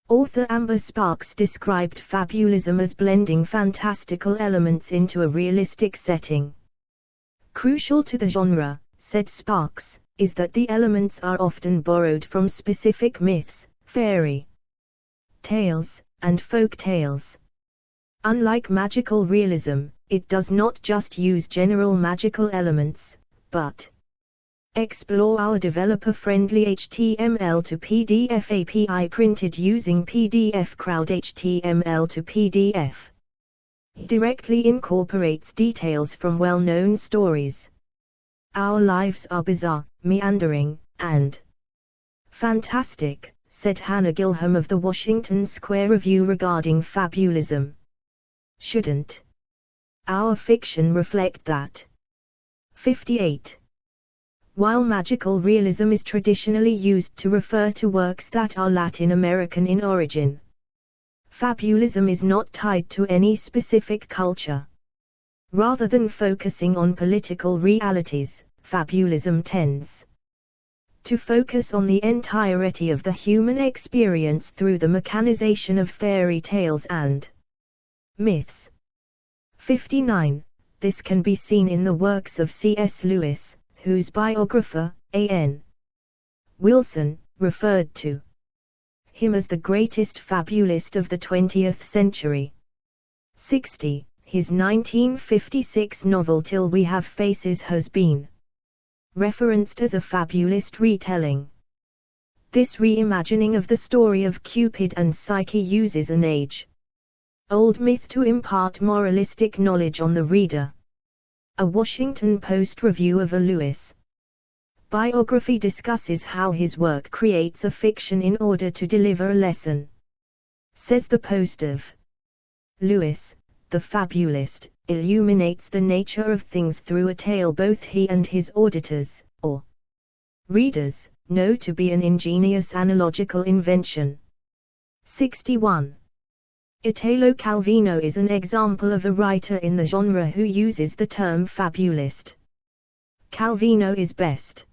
Author Amber Sparks described fabulism as blending fantastical elements into a realistic setting. Crucial to the genre, said Sparks, is that the elements are often borrowed from specific myths, fairy tales, and folk tales. Unlike magical realism, it does not just use general magical elements, but explore our developer-friendly HTML to PDF API printed using PDF Crowd HTML to PDF. Directly incorporates details from well-known stories. Our lives are bizarre, meandering, and fantastic, said Hannah Gilham of the Washington Square Review regarding fabulism. Shouldn't our fiction reflect that? 58. While magical realism is traditionally used to refer to works that are Latin American in origin, fabulism is not tied to any specific culture. Rather than focusing on political realities, fabulism tends to focus on the entirety of the human experience through the mechanization of fairy tales and myths. 59. This can be seen in the works of C.S. Lewis, whose biographer, A.N. Wilson referred to him as the greatest fabulist of the 20th century. 60. His 1956 novel Till We Have Faces has been referenced as a fabulist retelling. This reimagining of the story of Cupid and Psyche uses an age-old myth to impart moralistic knowledge on the reader. A Washington Post review of a Lewis biography discusses how his work creates a fiction in order to deliver a lesson. Says the Post of Lewis, the fabulist, illuminates the nature of things through a tale both he and his auditors, or readers, know to be an ingenious analogical invention. 61. Italo Calvino is an example of a writer in the genre who uses the term fabulist. Calvino is best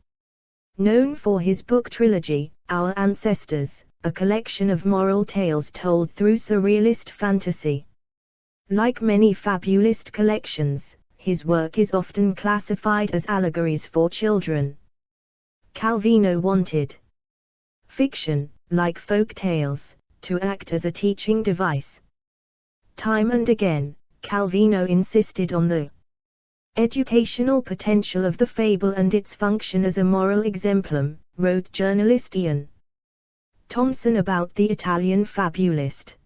known for his book trilogy, Our Ancestors, a collection of moral tales told through surrealist fantasy. Like many fabulist collections, his work is often classified as allegories for children. Calvino wanted fiction, like folk tales, to act as a teaching device. Time and again, Calvino insisted on the educational potential of the fable and its function as a moral exemplum, wrote journalist Ian Thompson about the Italian fabulist.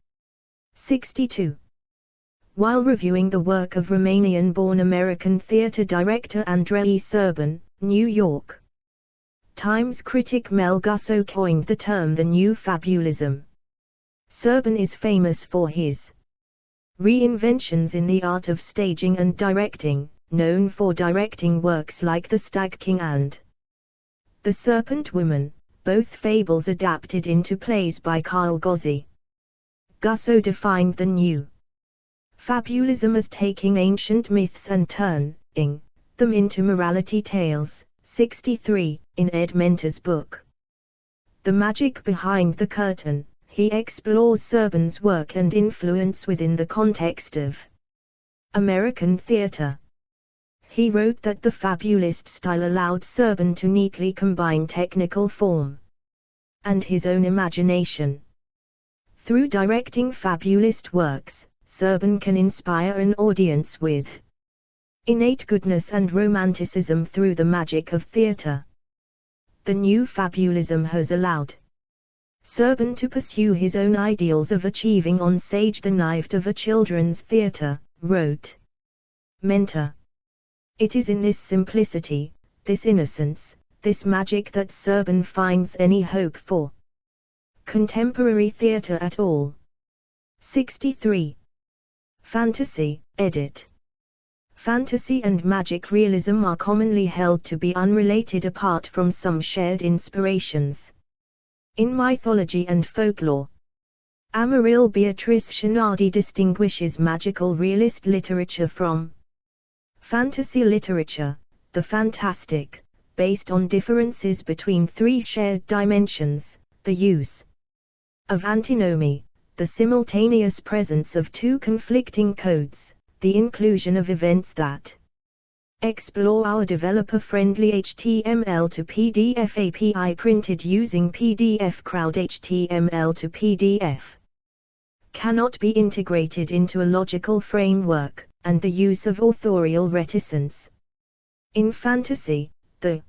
62. While reviewing the work of Romanian-born American theater director Andrei Serban, New York Times critic Mel Gusso coined the term the new fabulism. Serban is famous for his reinventions in the art of staging and directing, known for directing works like The Stag King and The Serpent Woman, both fables adapted into plays by Carl Gozzi. Gusso defined the new fabulism as taking ancient myths and turning them into morality tales. 63. In Ed Mentor's book, The Magic Behind the Curtain, he explores Serban's work and influence within the context of American theater. He wrote that the fabulist style allowed Serban to neatly combine technical form and his own imagination. Through directing fabulist works, Serban can inspire an audience with innate goodness and romanticism through the magic of theater. The new fabulism has allowed Serban to pursue his own ideals of achieving on stage the knife of a children's theater, wrote Mentor. It is in this simplicity, this innocence, this magic that Serban finds any hope for contemporary theater at all. 63. Fantasy, edit. Fantasy and magic realism are commonly held to be unrelated apart from some shared inspirations. In mythology and folklore, Amaryl Beatrice Shenardi distinguishes magical realist literature from fantasy literature, the fantastic, based on differences between three shared dimensions, the use of antinomy, the simultaneous presence of two conflicting codes, the inclusion of events that explore our developer-friendly HTML to PDF API printed using PDF Crowd HTML to PDF, cannot be integrated into a logical framework, and the use of authorial reticence. In fantasy, the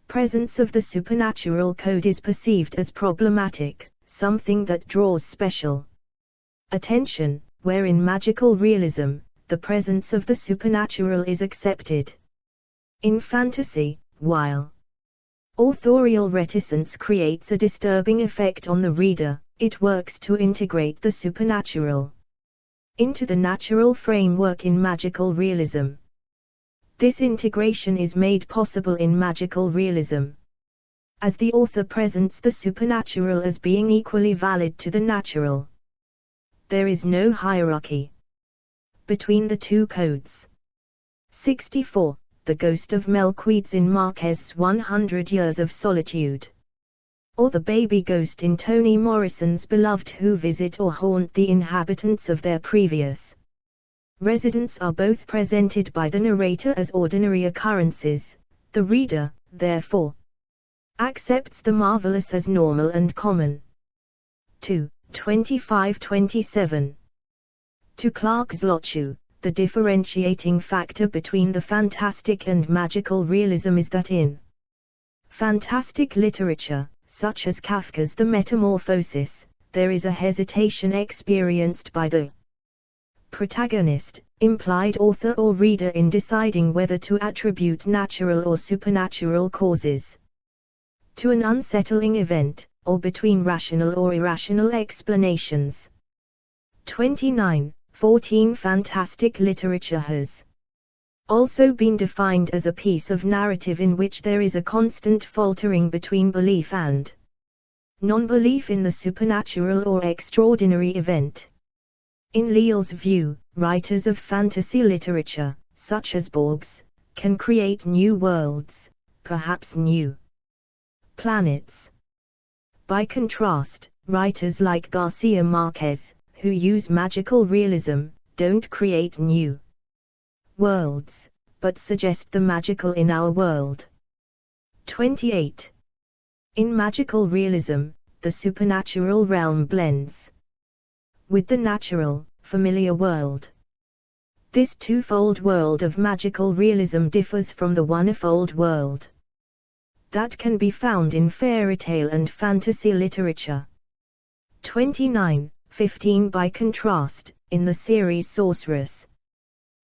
presence of the supernatural code is perceived as problematic, something that draws special attention, where in magical realism, the presence of the supernatural is accepted. In fantasy, while authorial reticence creates a disturbing effect on the reader, it works to integrate the supernatural into the natural framework in magical realism. This integration is made possible in magical realism, as the author presents the supernatural as being equally valid to the natural. There is no hierarchy between the two codes. 64. The ghost of Melquiades in Marquez's 100 Years of Solitude, or the baby ghost in Toni Morrison's Beloved, who visit or haunt the inhabitants of their previous residence, are both presented by the narrator as ordinary occurrences. The reader, therefore, Accepts the marvelous as normal and common. 2. 25-27. To Clark Zlotchew, the differentiating factor between the fantastic and magical realism is that in fantastic literature, such as Kafka's The Metamorphosis, there is a hesitation experienced by the protagonist, implied author or reader in deciding whether to attribute natural or supernatural causes to an unsettling event, or between rational or irrational explanations. 29-14. Fantastic literature has also been defined as a piece of narrative in which there is a constant faltering between belief and non-belief in the supernatural or extraordinary event. In Leal's view, writers of fantasy literature, such as Borges, can create new worlds, perhaps new planets. By contrast, writers like Garcia Marquez, who use magical realism, don't create new worlds, but suggest the magical in our world. 28. In magical realism, the supernatural realm blends with the natural, familiar world. This twofold world of magical realism differs from the one-fold world that can be found in fairy tale and fantasy literature. 29-15. By contrast, in the series Sorceress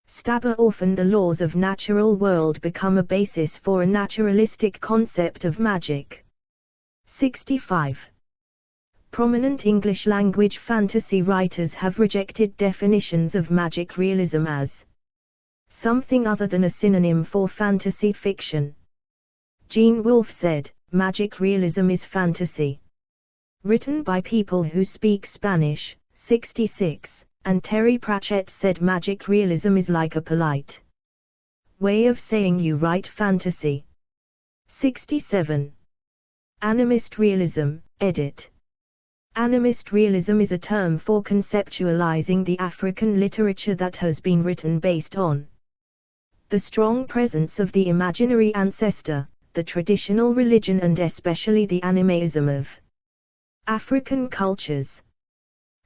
Stabber, often the laws of natural world become a basis for a naturalistic concept of magic. 65. Prominent English-language fantasy writers have rejected definitions of magic realism as something other than a synonym for fantasy fiction. Gene Wolfe said, "Magic realism is fantasy written by people who speak Spanish." 66. And Terry Pratchett said magic realism is like a polite way of saying you write fantasy. 67. Animist realism, edit. Animist realism is a term for conceptualizing the African literature that has been written based on the strong presence of the imaginary ancestor, the traditional religion, and especially the animism of African cultures.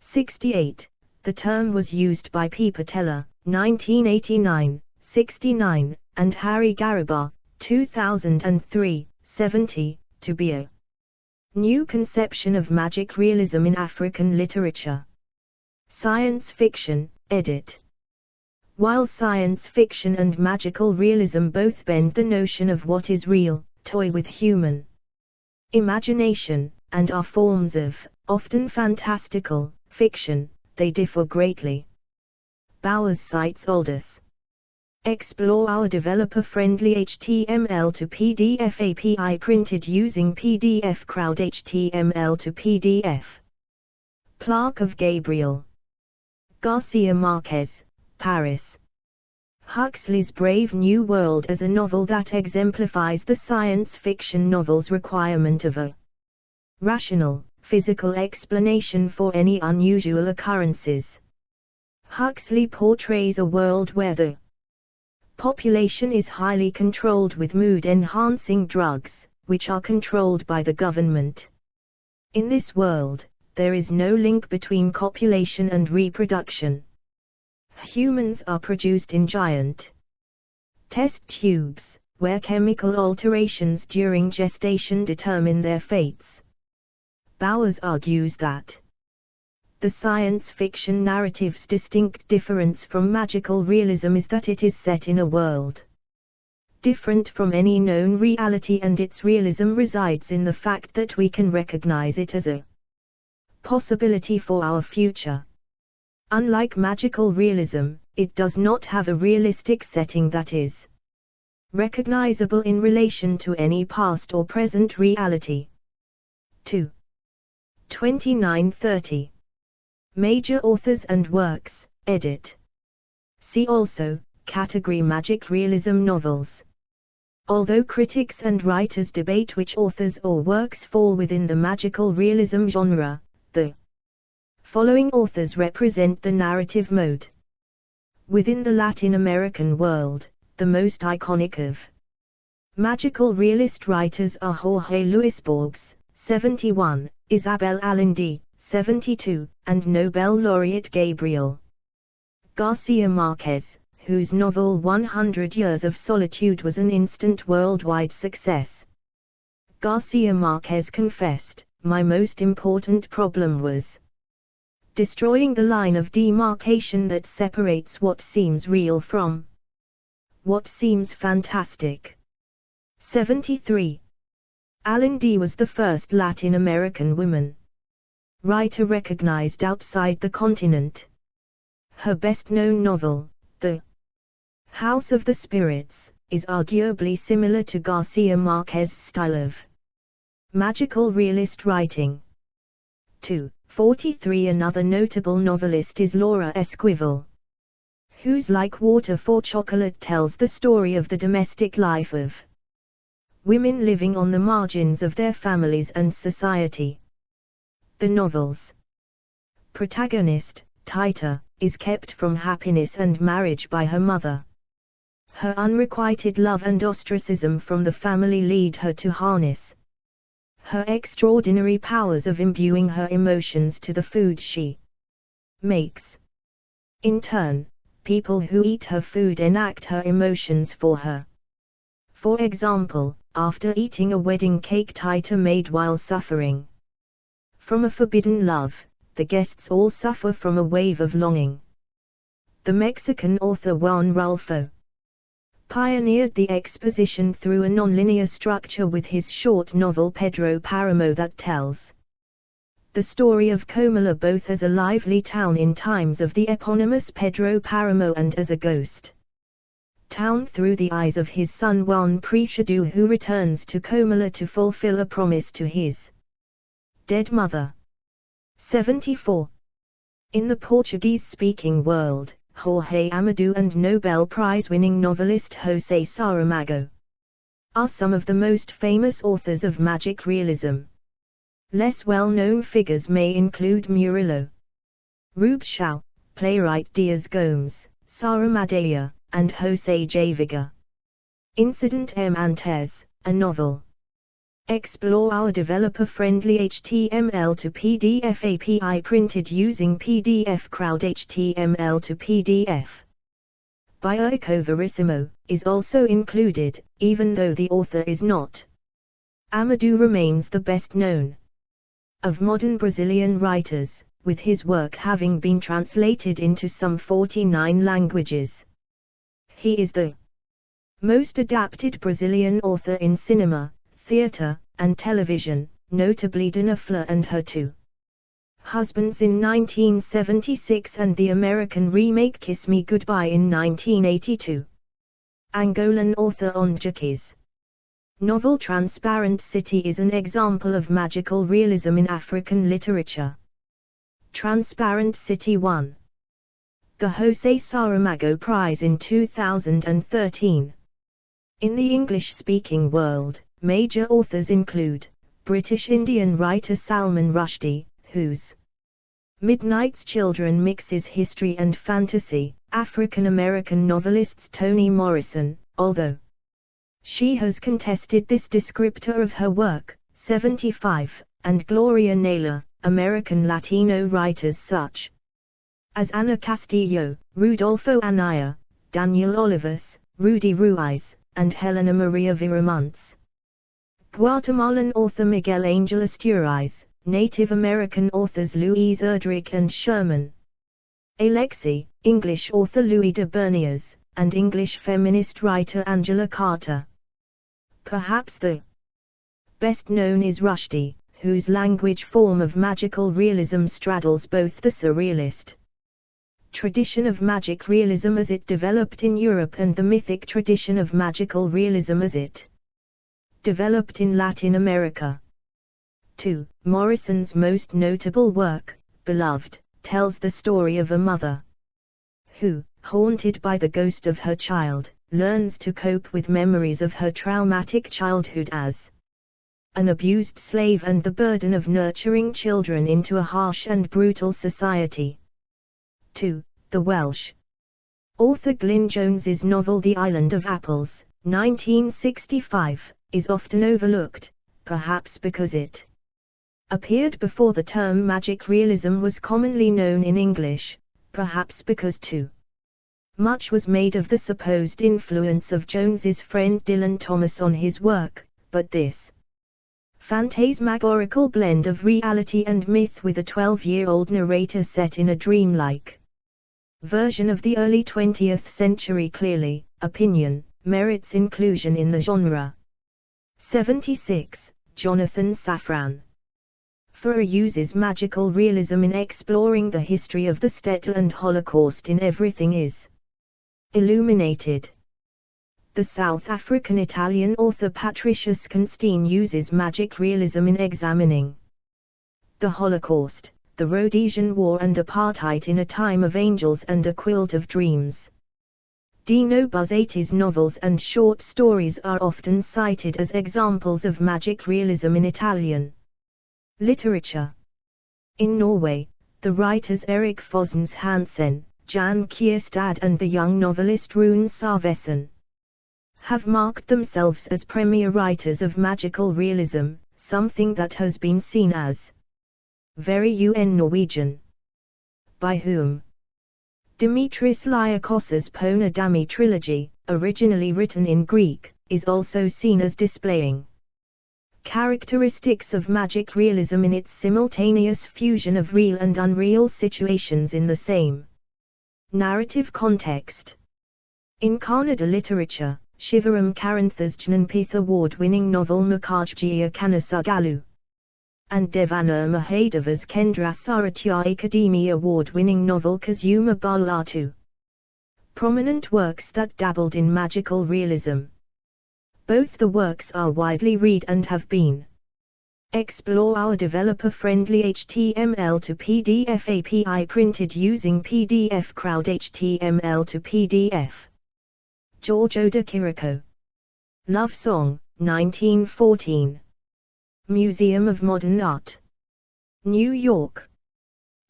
68. The term was used by P. Patella, 1989, 69, and Harry Garibar, 2003, 70, to be a new conception of magic realism in African literature. Science fiction, edit. While science fiction and magical realism both bend the notion of what is real, toy with human imagination, and are forms of, often fantastical, fiction, they differ greatly. Bowers cites Aldous. Explore our developer-friendly HTML to PDF API printed using PDF Crowd HTML to PDF. Plaque of Gabriel. Garcia Marquez, Paris. Huxley's Brave New World as a novel that exemplifies the science fiction novel's requirement of a rational, physical explanation for any unusual occurrences. Huxley portrays a world where the population is highly controlled with mood-enhancing drugs, which are controlled by the government. In this world, there is no link between copulation and reproduction. Humans are produced in giant test tubes, where chemical alterations during gestation determine their fates. Bowers argues that the science fiction narrative's distinct difference from magical realism is that it is set in a world different from any known reality, and its realism resides in the fact that we can recognize it as a possibility for our future. Unlike magical realism, it does not have a realistic setting that is recognizable in relation to any past or present reality. 2. 29-30. Major authors and works, edit. See also, category magic realism novels. Although critics and writers debate which authors or works fall within the magical realism genre, the following authors represent the narrative mode. Within the Latin American world, the most iconic of Magical realist writers are Jorge Luis Borges, 71, Isabel Allende, 72, and Nobel laureate Gabriel Garcia Marquez, whose novel 100 Years of Solitude was an instant worldwide success. Garcia Marquez confessed, "My most important problem was destroying the line of demarcation that separates what seems real from what seems fantastic." 73. Allende was the first Latin American woman writer recognized outside the continent. Her best-known novel, The House of the Spirits, is arguably similar to Garcia Marquez's style of magical realist writing. 2. 43. Another notable novelist is Laura Esquivel, whose Like Water for Chocolate tells the story of the domestic life of women living on the margins of their families and society. The novel's protagonist, Tita, is kept from happiness and marriage by her mother. Her unrequited love and ostracism from the family lead her to harness her extraordinary powers of imbuing her emotions to the food she makes. In turn, people who eat her food enact her emotions for her. For example, after eating a wedding cake Tita made while suffering from a forbidden love, the guests all suffer from a wave of longing. The Mexican author Juan Rulfo pioneered the exposition through a nonlinear structure with his short novel Pedro Páramo that tells the story of Comala both as a lively town in times of the eponymous Pedro Páramo and as a ghost town through the eyes of his son Juan Preciado, who returns to Comala to fulfill a promise to his dead mother. 74. In the Portuguese-speaking world, Jorge Amadeu and Nobel Prize-winning novelist José Saramago are some of the most famous authors of magic realism. Less well-known figures may include Murillo, Rubens, playwright Diaz Gomes, Saramadea, and José J. Viga. Incident Antes, a novel. Explore our developer-friendly HTML to PDF API printed using PDF Crowd HTML to PDF. Bioico Verissimo is also included, even though the author is not. Amadeu remains the best known of modern Brazilian writers, with his work having been translated into some 49 languages. He is the most adapted Brazilian author in cinema, theater, and television, notably Dona Flor and Her Two Husbands in 1976 and the American remake Kiss Me Goodbye in 1982. Angolan author Onjaki's novel Transparent City is an example of magical realism in African literature. Transparent City won the José Saramago Prize in 2013. In the English-speaking world, major authors include British Indian writer Salman Rushdie, whose Midnight's Children mixes history and fantasy, African-American novelists Toni Morrison, although she has contested this descriptor of her work, 75, and Gloria Naylor, American Latino writers such as Ana Castillo, Rudolfo Anaya, Daniel Olivas, Rudy Ruiz, and Helena Maria Viramontes. Guatemalan author Miguel Angel Asturiz, Native American authors Louise Erdrich and Sherman Alexie, English author Louis de Berniers, and English feminist writer Angela Carter. Perhaps the best known is Rushdie, whose language form of magical realism straddles both the surrealist tradition of magic realism as it developed in Europe and the mythic tradition of magical realism as it developed in Latin America. 2. Morrison's most notable work, Beloved, tells the story of a mother who, haunted by the ghost of her child, learns to cope with memories of her traumatic childhood as an abused slave and the burden of nurturing children into a harsh and brutal society. 2. The Welsh author Glyn Jones's novel The Island of Apples, 1965, is often overlooked, perhaps because it appeared before the term magic realism was commonly known in English, perhaps because too much was made of the supposed influence of Jones's friend Dylan Thomas on his work, but this phantasmagorical blend of reality and myth with a 12-year-old narrator set in a dreamlike version of the early 20th century clearly, opinion, merits inclusion in the genre. 76. Jonathan Safran. Farrar uses magical realism in exploring the history of the shtetl and Holocaust in Everything is Illuminated. The South African-Italian author Patricia Skanstein uses magic realism in examining the Holocaust, the Rhodesian War and apartheid in A Time of Angels and A Quilt of Dreams. Dino Buzzati's novels and short stories are often cited as examples of magic realism in Italian literature. In Norway, the writers Erik Fosnes Hansen, Jan Kierstad and the young novelist Rune Sarvesen have marked themselves as premier writers of magical realism, something that has been seen as very un-Norwegian. By whom? Dimitris Liakos's Ponadami trilogy, originally written in Greek, is also seen as displaying characteristics of magic realism in its simultaneous fusion of real and unreal situations in the same narrative context. In Kannada literature, Shivaram Karantha's Jnanpith award-winning novel Mukharjiya Kanasagalu and Devana Mahadava's Kendra Saratya Akademi award-winning novel Kazuma Balatu, prominent works that dabbled in magical realism. Both the works are widely read and have been Explore our developer-friendly HTML to PDF API printed using PDF Crowd HTML to PDF. George Oda Kiriko. Love Song, 1914. Museum of Modern Art. New York.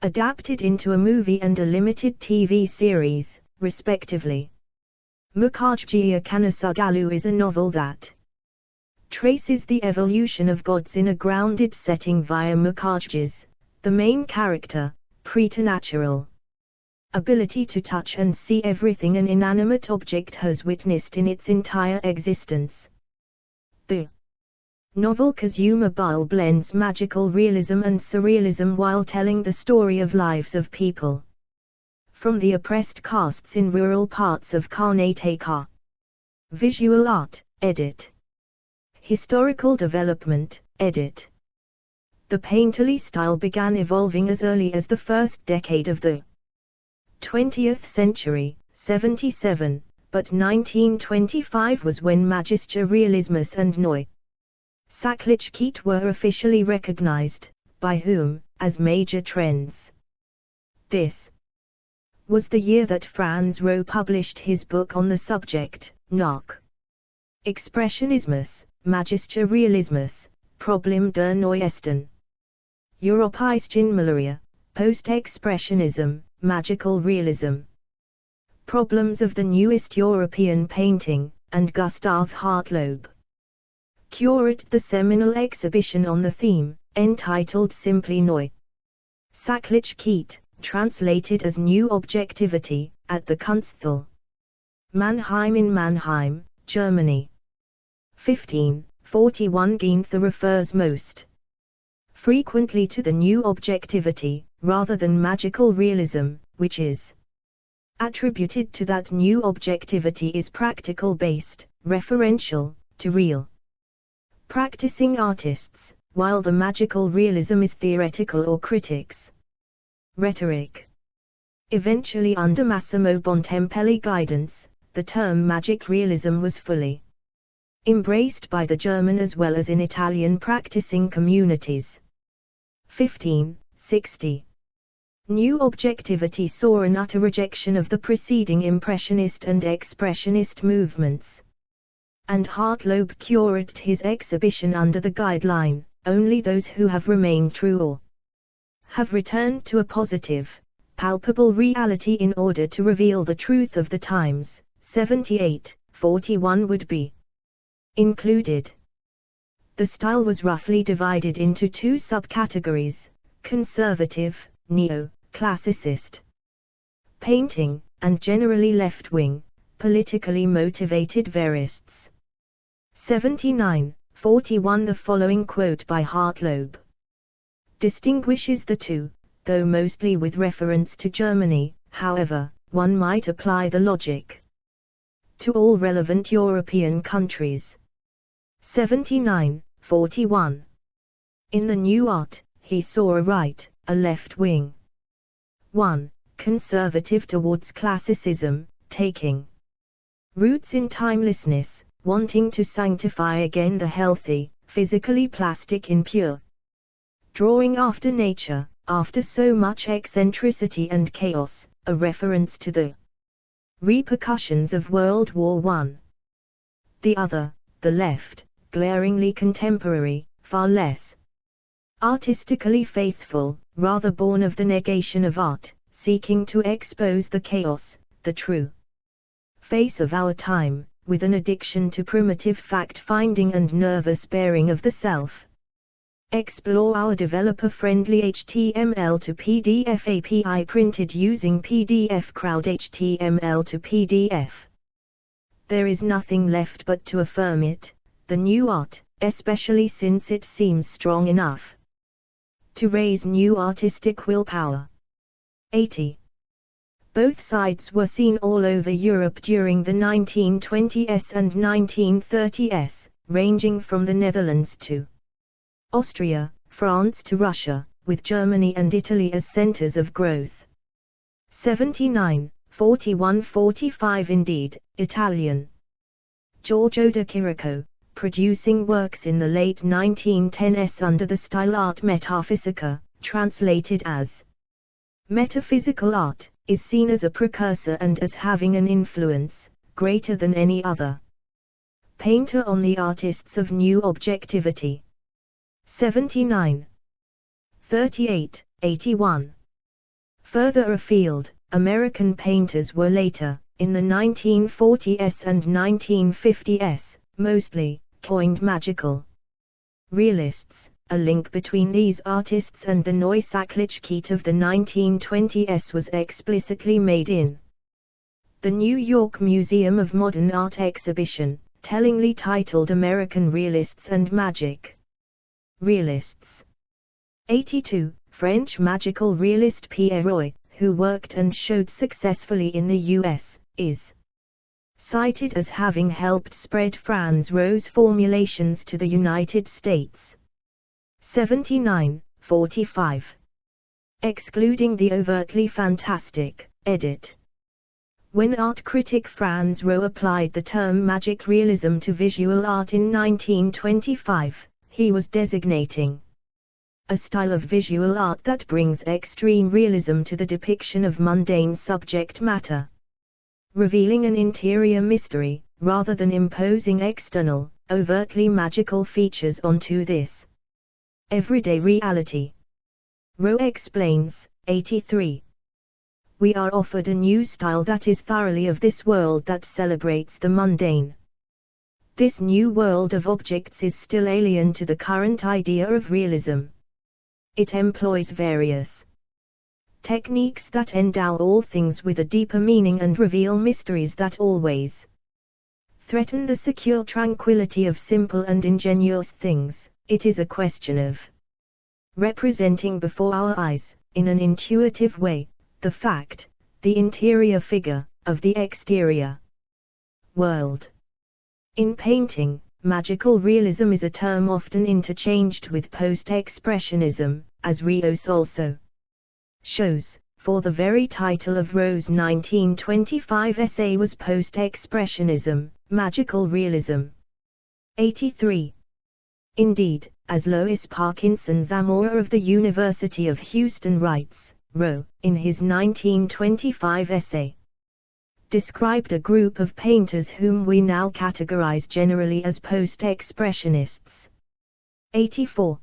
Adapted into a movie and a limited TV series, respectively. Mukharjiya Kanasagalu is a novel that traces the evolution of gods in a grounded setting via Mukharji's, the main character, preternatural ability to touch and see everything an inanimate object has witnessed in its entire existence. The novel Kazuma Bal blends magical realism and surrealism while telling the story of lives of people from the oppressed castes in rural parts of Karnataka. Visual art, edit. Historical development, edit. The painterly style began evolving as early as the first decade of the 20th century, 77, but 1925 was when Magister Realismus and Neu Sachlichkeit were officially recognized, by whom, as major trends. This was the year that Franz Roh published his book on the subject, Nach Expressionismus, Magister Realismus, Problem der Neuesten Europäischen Malaria, Post-Expressionism, Magical Realism. Problems of the Newest European Painting, and Gustav Hartloeb curated the seminal exhibition on the theme, entitled simply Neu Sachlichkeit, translated as New Objectivity, at the Kunsthalle Mannheim in Mannheim, Germany. 1541 Ginther refers most frequently to the new objectivity, rather than magical realism, which is attributed to that new objectivity is practical-based, referential, to real practicing artists, while the magical realism is theoretical or critics' rhetoric. Eventually, under Massimo Bontempelli guidance, the term magic realism was fully embraced by the German as well as in Italian practicing communities. 1560. New objectivity saw an utter rejection of the preceding Impressionist and Expressionist movements, and Hartloeb curated his exhibition under the guideline, only those who have remained true or have returned to a positive, palpable reality in order to reveal the truth of the times. 78, 41 would be included. The style was roughly divided into two subcategories: conservative, neo-classicist painting, and generally left-wing, politically motivated verists. 79:41 The following quote by Hartloeb distinguishes the two, though mostly with reference to Germany. However, one might apply the logic to all relevant European countries. 79:41 In the new art, he saw a right, a left wing. 1. Conservative towards classicism, taking roots in timelessness, wanting to sanctify again the healthy, physically plastic impure. Drawing after nature, after so much eccentricity and chaos, a reference to the repercussions of World War I. The other, the left, glaringly contemporary, far less artistically faithful, rather born of the negation of art, seeking to expose the chaos, the true face of our time, with an addiction to primitive fact-finding and nervous bearing of the self. Explore our developer-friendly HTML to PDF API printed using PDF Crowd HTML to PDF. There is nothing left but to affirm it, the new art, especially since it seems strong enough to raise new artistic willpower. 80. Both sides were seen all over Europe during the 1920s and 1930s, ranging from the Netherlands to Austria, France to Russia, with Germany and Italy as centers of growth. 79:41-45 Indeed, Italian Giorgio de Chirico, producing works in the late 1910s under the style art metafisica, translated as metaphysical art, is seen as a precursor and as having an influence, greater than any other painter on the artists of new objectivity. 79:38-81 Further afield, American painters were later, in the 1940s and 1950s, mostly, coined magical realists. A link between these artists and the Neusachlichkeit of the 1920s was explicitly made in the New York Museum of Modern Art exhibition, tellingly titled American Realists and Magic Realists. 82. French magical realist Pierre Roy, who worked and showed successfully in the US, is cited as having helped spread Franz Roh's formulations to the United States. 79:45 Excluding the overtly fantastic, edit. When art critic Franz Roh applied the term magic realism to visual art in 1925, he was designating a style of visual art that brings extreme realism to the depiction of mundane subject matter, revealing an interior mystery, rather than imposing external, overtly magical features onto this everyday reality. Roh explains, 83. We are offered a new style that is thoroughly of this world, that celebrates the mundane. This new world of objects is still alien to the current idea of realism. It employs various techniques that endow all things with a deeper meaning and reveal mysteries that always threaten the secure tranquility of simple and ingenuous things. It is a question of representing before our eyes, in an intuitive way, the fact, the interior figure, of the exterior world. In painting, magical realism is a term often interchanged with post-expressionism, as Rios also shows, for the very title of Roh's 1925 essay was Post-Expressionism, Magical Realism. 83. Indeed, as Lois Parkinson Zamora of the University of Houston writes, Roh, in his 1925 essay, described a group of painters whom we now categorize generally as post-expressionists. 84.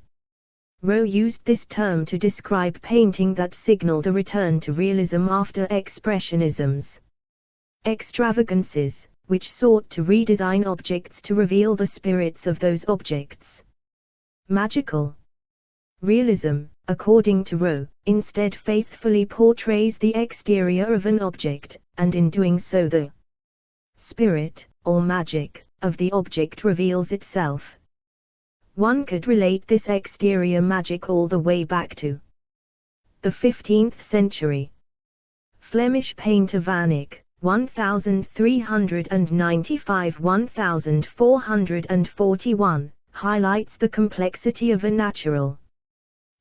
Roh used this term to describe painting that signaled a return to realism after expressionism's extravagances, which sought to redesign objects to reveal the spirits of those objects. Magical realism, according to Rowe, instead faithfully portrays the exterior of an object, and in doing so the spirit, or magic, of the object reveals itself. One could relate this exterior magic all the way back to the 15th century. Flemish painter Van Eyck, 1395–1441, highlights the complexity of a natural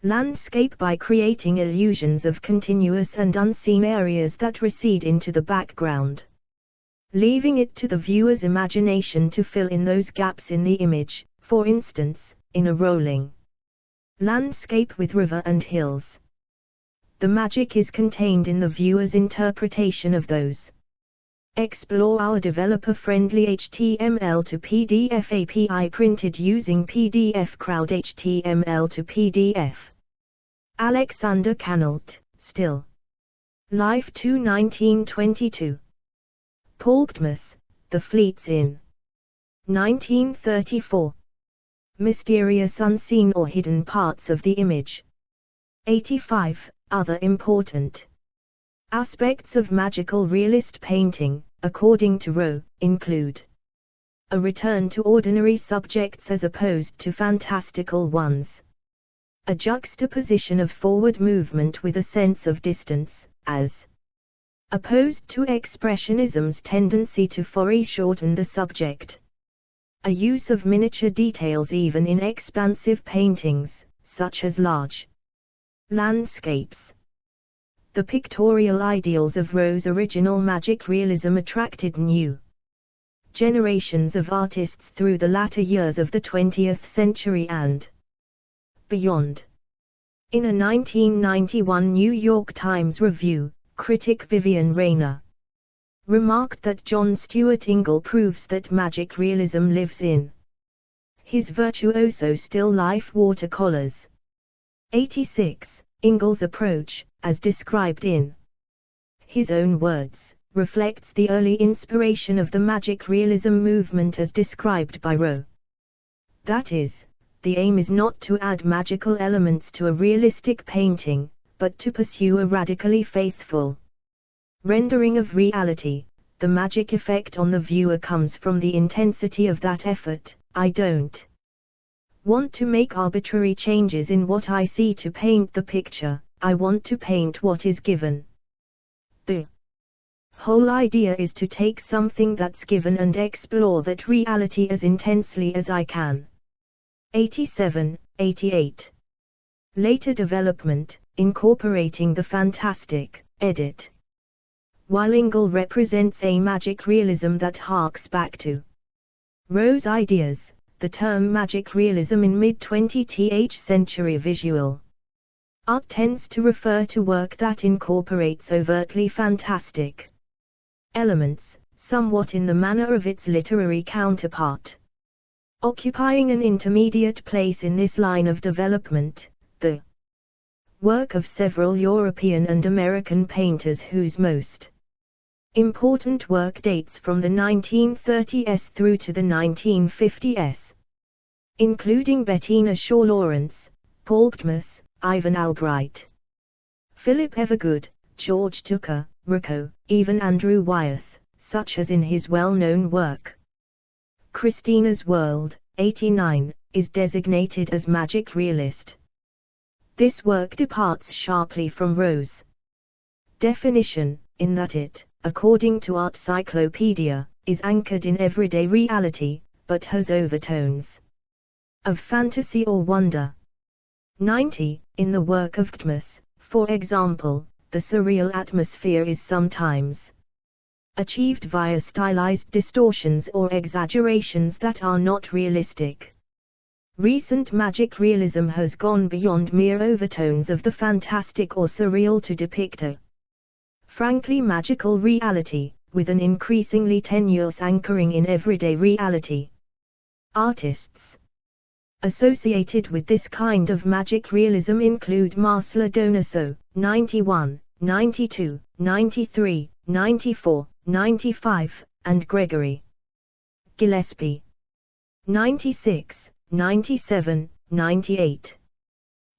landscape by creating illusions of continuous and unseen areas that recede into the background, leaving it to the viewer's imagination to fill in those gaps in the image. For instance, in a rolling landscape with river and hills, the magic is contained in the viewer's interpretation of those. Explore our developer-friendly HTML to PDF API printed using PDF Crowd HTML to PDF. Alexander Canault, Still Life 2 1922. Paul Gtmas, The Fleets in 1934. Mysterious unseen or hidden parts of the image. 85. Other important aspects of magical realist painting, according to Rowe, include a return to ordinary subjects as opposed to fantastical ones, a juxtaposition of forward movement with a sense of distance, as opposed to Expressionism's tendency to foreshorten the subject, a use of miniature details even in expansive paintings, such as large landscapes. The pictorial ideals of Rowe's original magic realism attracted new generations of artists through the latter years of the 20th century and beyond. In a 1991 New York Times review, critic Vivian Rayner remarked that John Stuart Ingle proves that magic realism lives in his virtuoso still life watercolors. 86. Ingle's approach, as described in his own words, reflects the early inspiration of the magic realism movement as described by Rowe. That is, the aim is not to add magical elements to a realistic painting, but to pursue a radically faithful rendering of reality. The magic effect on the viewer comes from the intensity of that effort. I don't want to make arbitrary changes in what I see to paint the picture, I want to paint what is given. The whole idea is to take something that's given and explore that reality as intensely as I can. 87, 88. Later development, incorporating the fantastic, edit. While Ingle represents a magic realism that harks back to Rowe's ideas, the term magic realism in mid-20th century visual art tends to refer to work that incorporates overtly fantastic elements, somewhat in the manner of its literary counterpart. Occupying an intermediate place in this line of development, the work of several European and American painters whose most important work dates from the 1930s through to the 1950s, including Bettina Shaw-Lawrence, Paul Gtmas, Ivan Albright, Philip Evergood, George Tucker, Rococo, even Andrew Wyeth, such as in his well-known work Christina's World, 89, is designated as magic realist. This work departs sharply from Rowe's definition, in that it, according to Art Cyclopedia, is anchored in everyday reality, but has overtones of fantasy or wonder. 90. In the work of Gtmas, for example, the surreal atmosphere is sometimes achieved via stylized distortions or exaggerations that are not realistic. Recent magic realism has gone beyond mere overtones of the fantastic or surreal to depict a frankly magical reality, with an increasingly tenuous anchoring in everyday reality. Artists associated with this kind of magic realism include Marcela Donoso, 91, 92, 93, 94, 95, and Gregory Gillespie. 96, 97, 98.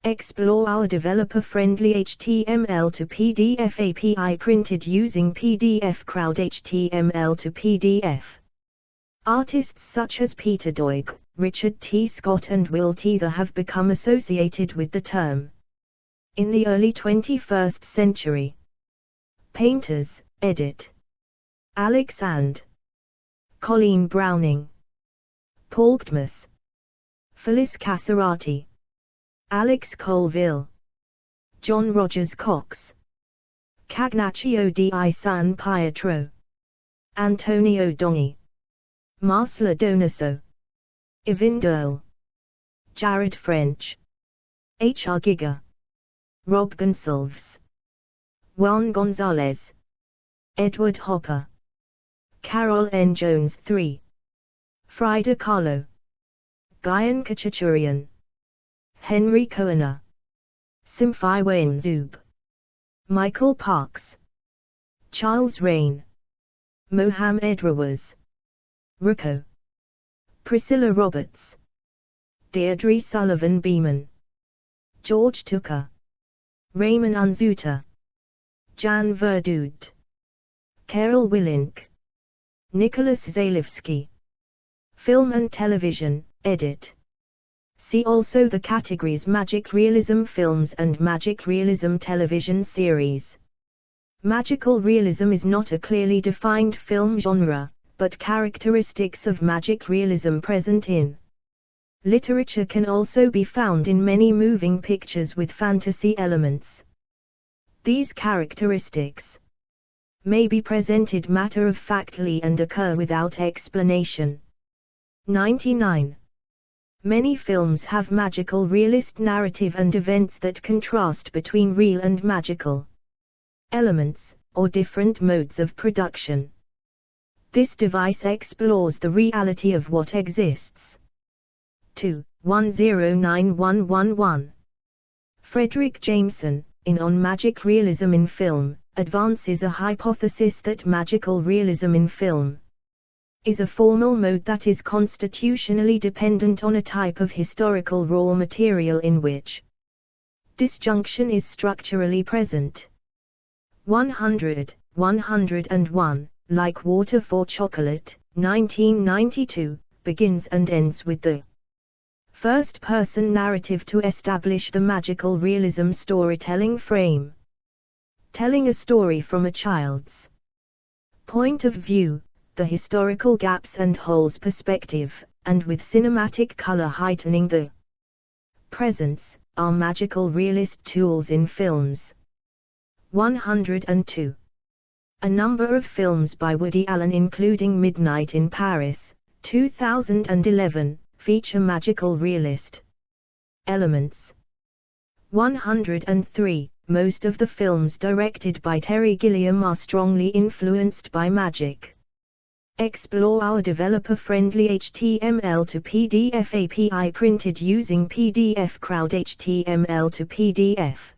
Explore our developer-friendly HTML to PDF API printed using PDF Crowd HTML to PDF. Artists such as Peter Doig, Richard T. Scott and Will Teether have become associated with the term. In the early 21st century. Painters, edit. Alex and Colleen Browning. Paul Gtmas. Phyllis Casarati. Alex Colville. John Rogers Cox. Cagnaccio di San Pietro. Antonio Dongi. Marcela Donaso. Yvonne Durl. Jared French. H.R. Giga. Rob Gonsalves. Juan Gonzalez. Edward Hopper. Carol N. Jones III. Frida Kahlo. Guyan Kachachurian. Henry Koehner. Simfai Wainzub. Michael Parks. Charles Rain. Mohamed Rawaz. Rucco. Priscilla Roberts. Deirdre Sullivan Beeman. George Tucker. Raymond Unzuta. Jan Verdood. Carol Willink. Nicholas Zalewski. Film and television, edit. See also the categories Magic Realism Films and Magic Realism Television Series. Magical realism is not a clearly defined film genre, but characteristics of magic realism present in literature can also be found in many moving pictures with fantasy elements. These characteristics may be presented matter-of-factly and occur without explanation. 99. Many films have magical realist narrative and events that contrast between real and magical elements, or different modes of production. This device explores the reality of what exists. 2. 109111. Frederick Jameson, in On Magic Realism in Film, advances a hypothesis that magical realism in film is a formal mode that is constitutionally dependent on a type of historical raw material in which disjunction is structurally present. 100, 101, Like Water for Chocolate, 1992, begins and ends with the first-person narrative to establish the magical realism storytelling frame. Telling a story from a child's point of view, the historical gaps and holes perspective, and with cinematic color heightening the presence, are magical realist tools in films. 102. A number of films by Woody Allen including Midnight in Paris, 2011, feature magical realist elements. 103. Most of the films directed by Terry Gilliam are strongly influenced by magic. Explore our developer-friendly HTML to PDF API printed using PDF Crowd HTML to PDF.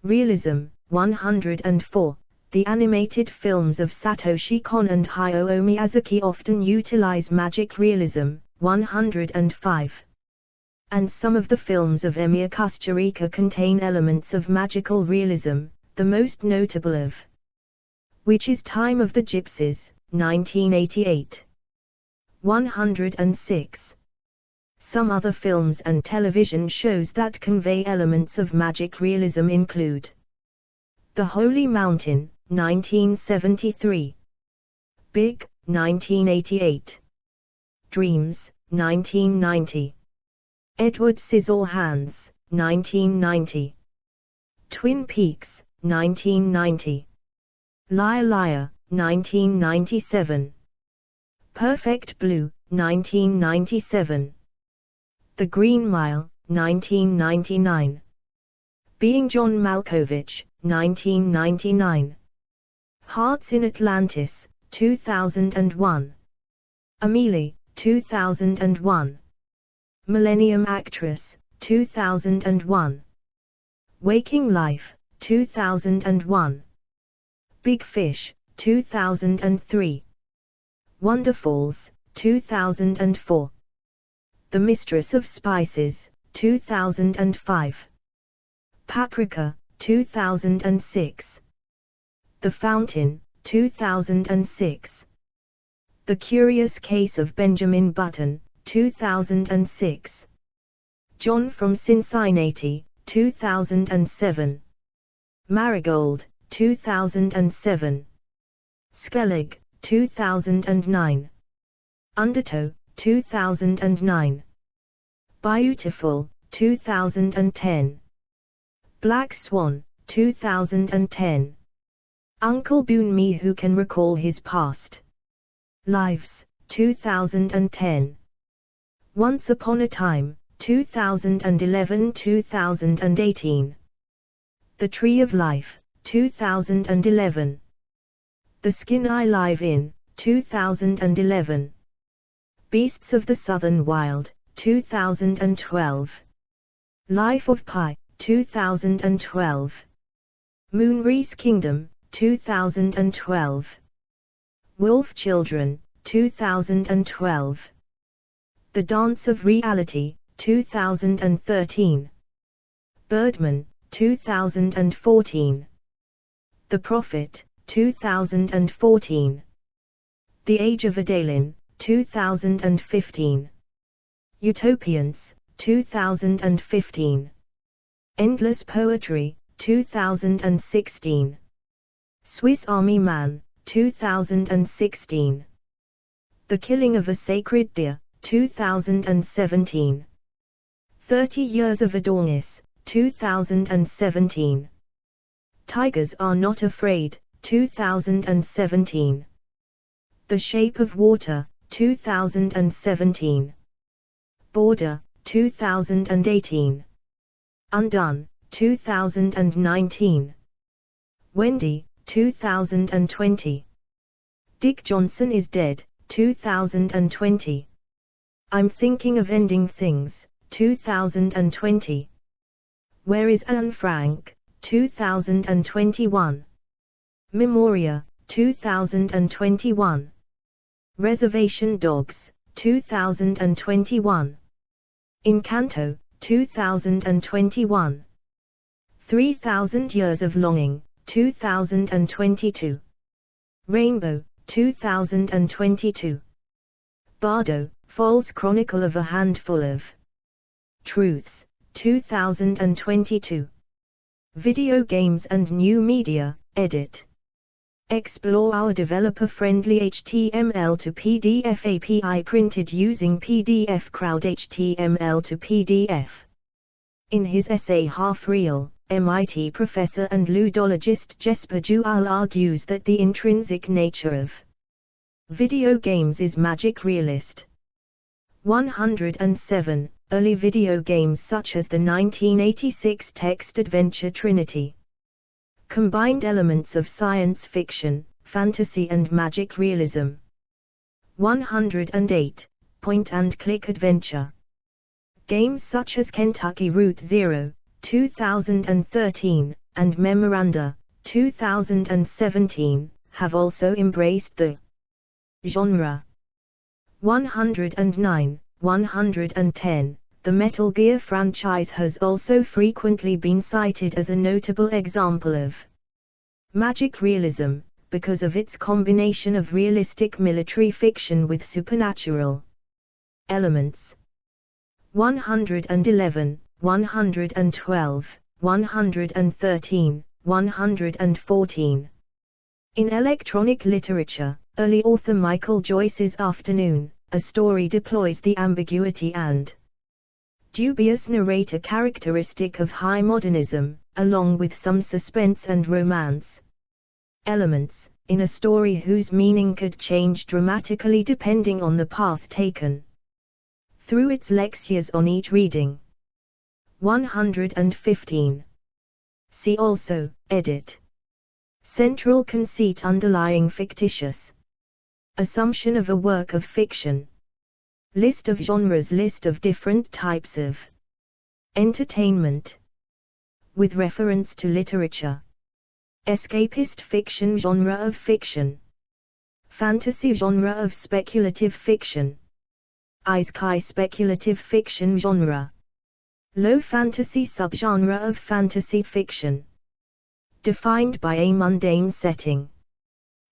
Realism, 104. The animated films of Satoshi Kon and Hayao Miyazaki often utilize magic realism, 105. And some of the films of Emilia Kusturica contain elements of magical realism, the most notable of which is Time of the Gypsies, 1988. 106. Some other films and television shows that convey elements of magic realism include The Holy Mountain, 1973. Big, 1988. Dreams, 1990. Edward Scissorhands, 1990. Twin Peaks, 1990. Liar Liar, 1997. Perfect Blue, 1997. The Green Mile, 1999. Being John Malkovich, 1999. Hearts in Atlantis, 2001. Amelie, 2001. Millennium Actress, 2001. Waking Life, 2001. Big Fish, 2003. Wonderfalls, 2004. The Mistress of Spices, 2005. Paprika, 2006. The Fountain, 2006. The Curious Case of Benjamin Button, 2006. John from Cincinnati, 2007. Marigold, 2007. Skellig, 2009. Undertow, 2009. Beautiful, 2010. Black Swan, 2010. Uncle Boone Me Who Can Recall His Past Lives, 2010. Once Upon a Time, 2011-2018. The Tree of Life, 2011. The Skin I Live In, 2011. Beasts of the Southern Wild, 2012. Life of Pi, 2012. Moonrise Kingdom, 2012. Wolf Children, 2012. The Dance of Reality, 2013. Birdman, 2014. The Prophet, 2014. The Age of Adalin, 2015. Utopians, 2015. Endless Poetry, 2016. Swiss Army Man, 2016. The Killing of a Sacred Deer, 2017. 30 Years of Adonis, 2017. Tigers Are Not Afraid, 2017. The Shape of Water, 2017. Border, 2018. Undone, 2019. Wendy, 2020. Dick Johnson Is Dead, 2020. I'm Thinking of Ending Things, 2020. Where is Anne Frank, 2021. Memoria, 2021. Reservation Dogs, 2021. Encanto, 2021. 3000 Years of Longing, 2022. Rainbow, 2022. Bardo, False Chronicle of a Handful of Truths, 2022. Video Games and New Media, edit. Explore our developer-friendly HTML to PDF API printed using PDF Crowd HTML to PDF. In his essay Half Real, MIT professor and ludologist Jesper Juhl argues that the intrinsic nature of video games is magic realist. 107. Early video games such as the 1986 text adventure Trinity combined elements of science fiction, fantasy and magic realism. 108. Point-and-click adventure games such as Kentucky Route Zero, 2013, and Memoranda, 2017, have also embraced the genre. 109. 110. The Metal Gear franchise has also frequently been cited as a notable example of magic realism, because of its combination of realistic military fiction with supernatural elements. 111, 112, 113, 114. In electronic literature, early author Michael Joyce's Afternoon, a story deploys the ambiguity and dubious narrator characteristic of high modernism, along with some suspense and romance elements, in a story whose meaning could change dramatically depending on the path taken through its lexias on each reading. 115. See also, edit. Central conceit underlying fictitious assumption of a work of fiction. List of genres. List of different types of entertainment with reference to literature. Escapist fiction. Genre of fiction. Fantasy genre of speculative fiction. Isekai speculative fiction genre. Low fantasy subgenre of fantasy fiction. Defined by a mundane setting.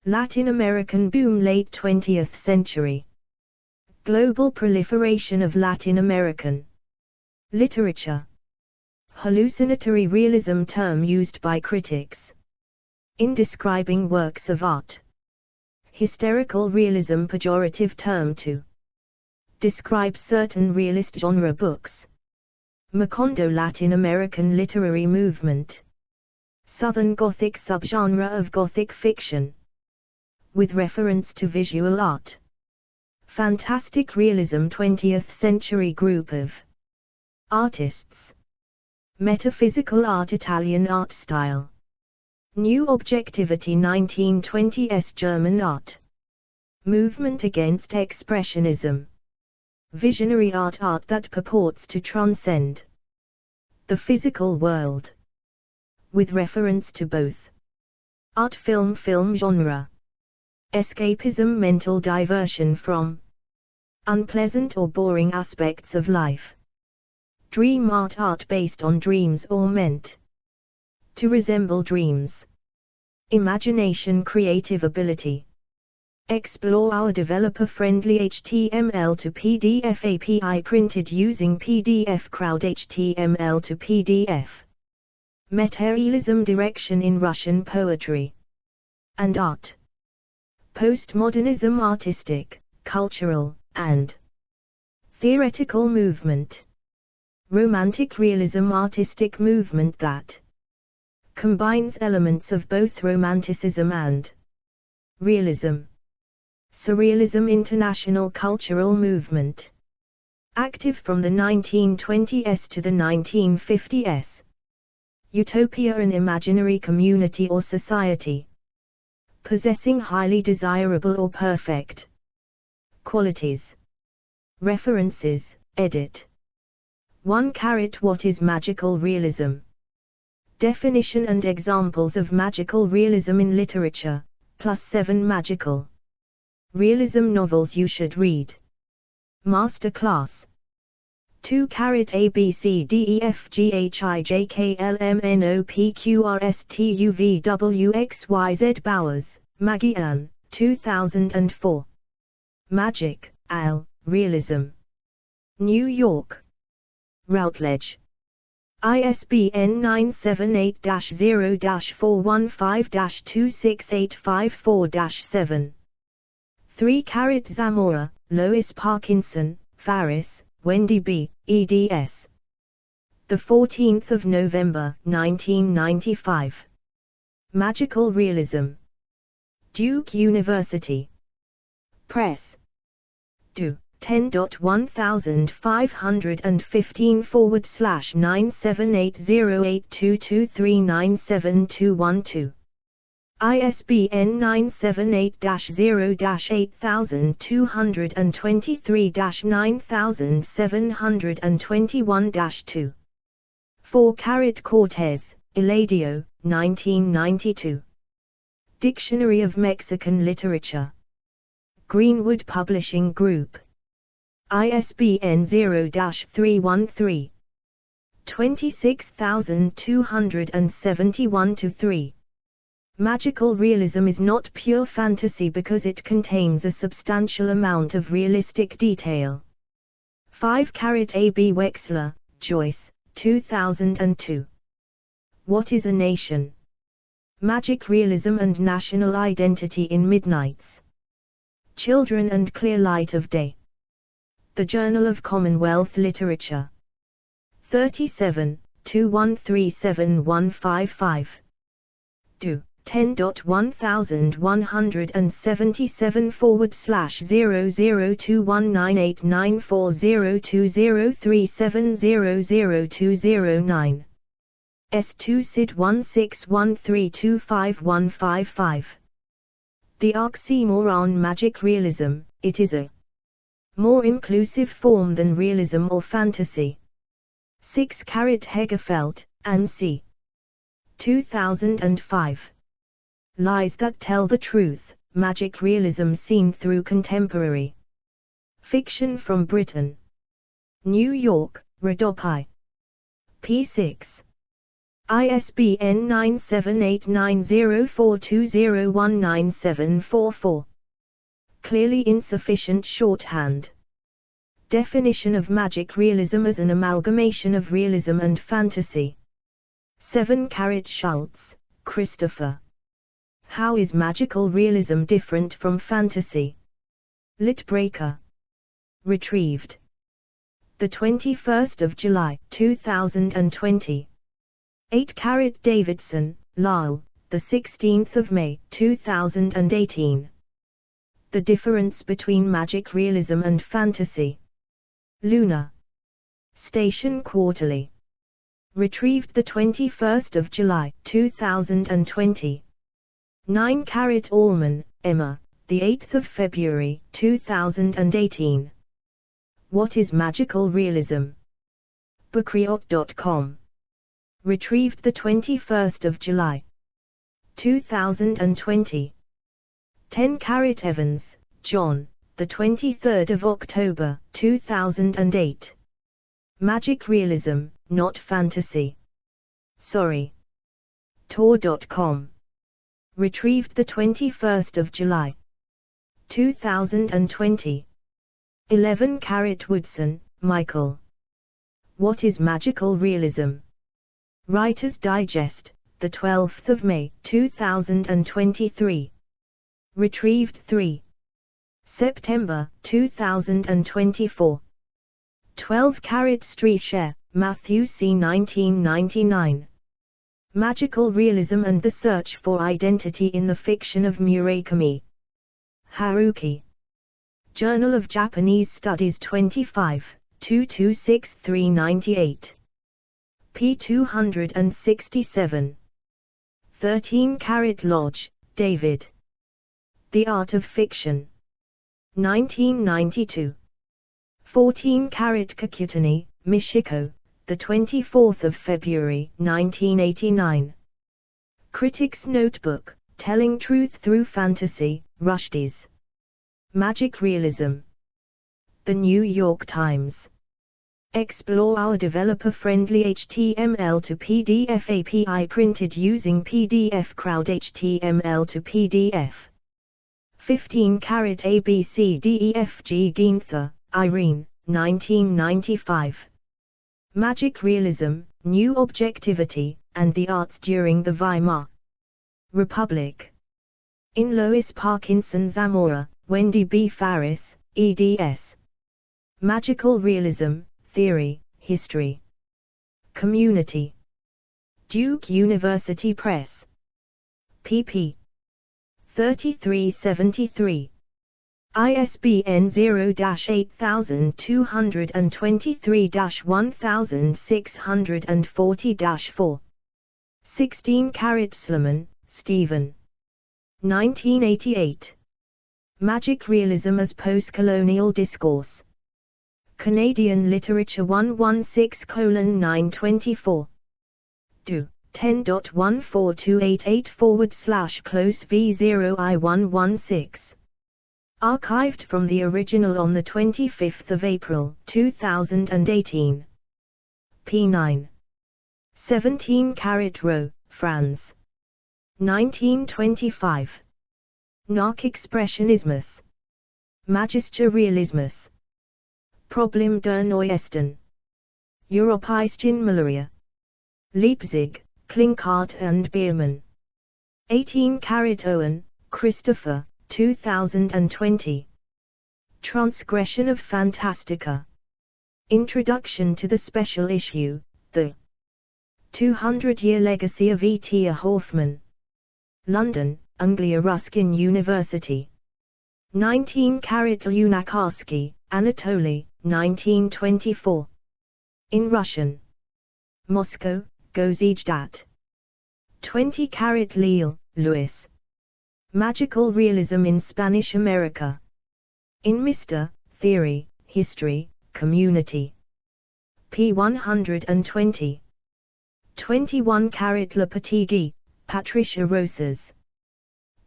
Latin American boom late 20th century. Global proliferation of Latin American literature. Hallucinatory realism term used by critics in describing works of art. Hysterical realism pejorative term to describe certain realist genre books. Macondo Latin American literary movement. Southern Gothic subgenre of Gothic fiction. With reference to visual art. Fantastic realism 20th century group of artists. Metaphysical art Italian art style. New Objectivity 1920s German art. Movement against expressionism. Visionary art that purports to transcend the physical world. With reference to both art film genre. Escapism mental diversion from unpleasant or boring aspects of life. Dream art based on dreams or meant to resemble dreams. Imagination creative ability. Explore our developer-friendly HTML to PDF API printed using PDF Crowd HTML to PDF. Materialism direction in Russian poetry and art. Postmodernism artistic, cultural, and theoretical movement. Romantic realism artistic movement that combines elements of both romanticism and realism. Surrealism international cultural movement. Active from the 1920s to the 1950s. Utopia an imaginary community or society. Possessing highly desirable or perfect qualities. References, edit. 1. What is magical realism? Definition and examples of magical realism in literature, +7 magical realism novels you should read. Master class. 2. A B C D E F G H I J K L M N O P Q R S T U V W X Y Z Bowers, Maggie Ann, 2004. Magic, Al, Realism. New York. Routledge. ISBN 978-0-415-26854-7. 3. Zamora, Lois Parkinson, Faris, Wendy B., eds. 14 November, 1995. Magical Realism. Duke University Press. Do. 10.1515/9780822397212. ISBN 978-0-8223-9721-2. 4. Cortez, Eladio, 1992. Dictionary of Mexican Literature. Greenwood Publishing Group. ISBN 0-313 26271-3. Magical realism is not pure fantasy because it contains a substantial amount of realistic detail. 5. A. B. Wexler, Joyce, 2002. What is a Nation? Magic Realism and National Identity in Midnights. Children and Clear Light of Day. The Journal of Commonwealth Literature. 37, 2137155. Do. 10.101177402198940203700209. S2 SID 1613255155. The oxymoron magic realism, it is a more inclusive form than realism or fantasy. 6. Hegefeld, Anne C. 2005. Lies That Tell the Truth, Magic realism seen through contemporary fiction from Britain. New York, Rodopi. p6. ISBN 9789042019744. Clearly insufficient shorthand. Definition of magic realism as an amalgamation of realism and fantasy. 7 Schultz, Christopher. How is magical realism different from fantasy? Litbreaker. Retrieved. 21 July 2020. 8 Davidson, Lyle, 16 May 2018. The difference between magic realism and fantasy. Luna. Station Quarterly. Retrieved 21 July 2020. 9 Allman, Emma, 8 February 2018. What is magical realism? Bookriot.com. Retrieved 21 July 2020. 10 Evans, John, 23 October 2008. Magic realism, not fantasy. Sorry. Tor.com. Retrieved 21 July 2020. 11 Woodson, Michael. What is magical realism? Writer's Digest, 12 May 2023. Retrieved 3 September 2024. 12 Streesher, Matthew C. 1999. Magical Realism and the Search for Identity in the Fiction of Murakami. Haruki. Journal of Japanese Studies 25, 226398. p. 267. 13 Lodge, David. The Art of Fiction. 1992. 14 Kakutani, Michiko, 24 February 1989. Critic's Notebook, Telling Truth Through Fantasy, Rushdie's. Magic Realism. The New York Times. Explore our developer-friendly HTML to PDF API printed using PDF Crowd HTML to PDF. 15 ABCDEFG Ginther, Irene, 1995. Magic Realism, New Objectivity, and the Arts During the Weimar Republic. In Lois Parkinson Zamora, Wendy B. Farris, eds. Magical Realism, Theory, History. Community. Duke University Press. pp. 3373. ISBN 0-8223-1640-4. 16 Sloman, Stephen. 1988. Magic Realism as Postcolonial Discourse. Canadian Literature 116:924. Do. 10.14288/close v0i116. Archived from the original on 25 April 2018. p9. 17 Row, Franz. 1925. Nachexpressionismus. Magister Realismus. Problem der Neuesten. Europäischen Malaria. Leipzig, Klinkart and Biermann. 18 Owen, Christopher, 2020. Transgression of Fantastica. Introduction to the special issue, The 200-Year Legacy of E.T. Hoffmann. London, Anglia Ruskin University. 19 Lunacharsky, Anatoly, 1924. In Russian. Moscow, Gozijdat. 20 Leal, Louis. Magical Realism in Spanish America. In Mr. Theory, History, Community. p. 120. 21 Lepetigi, Patricia Rosas.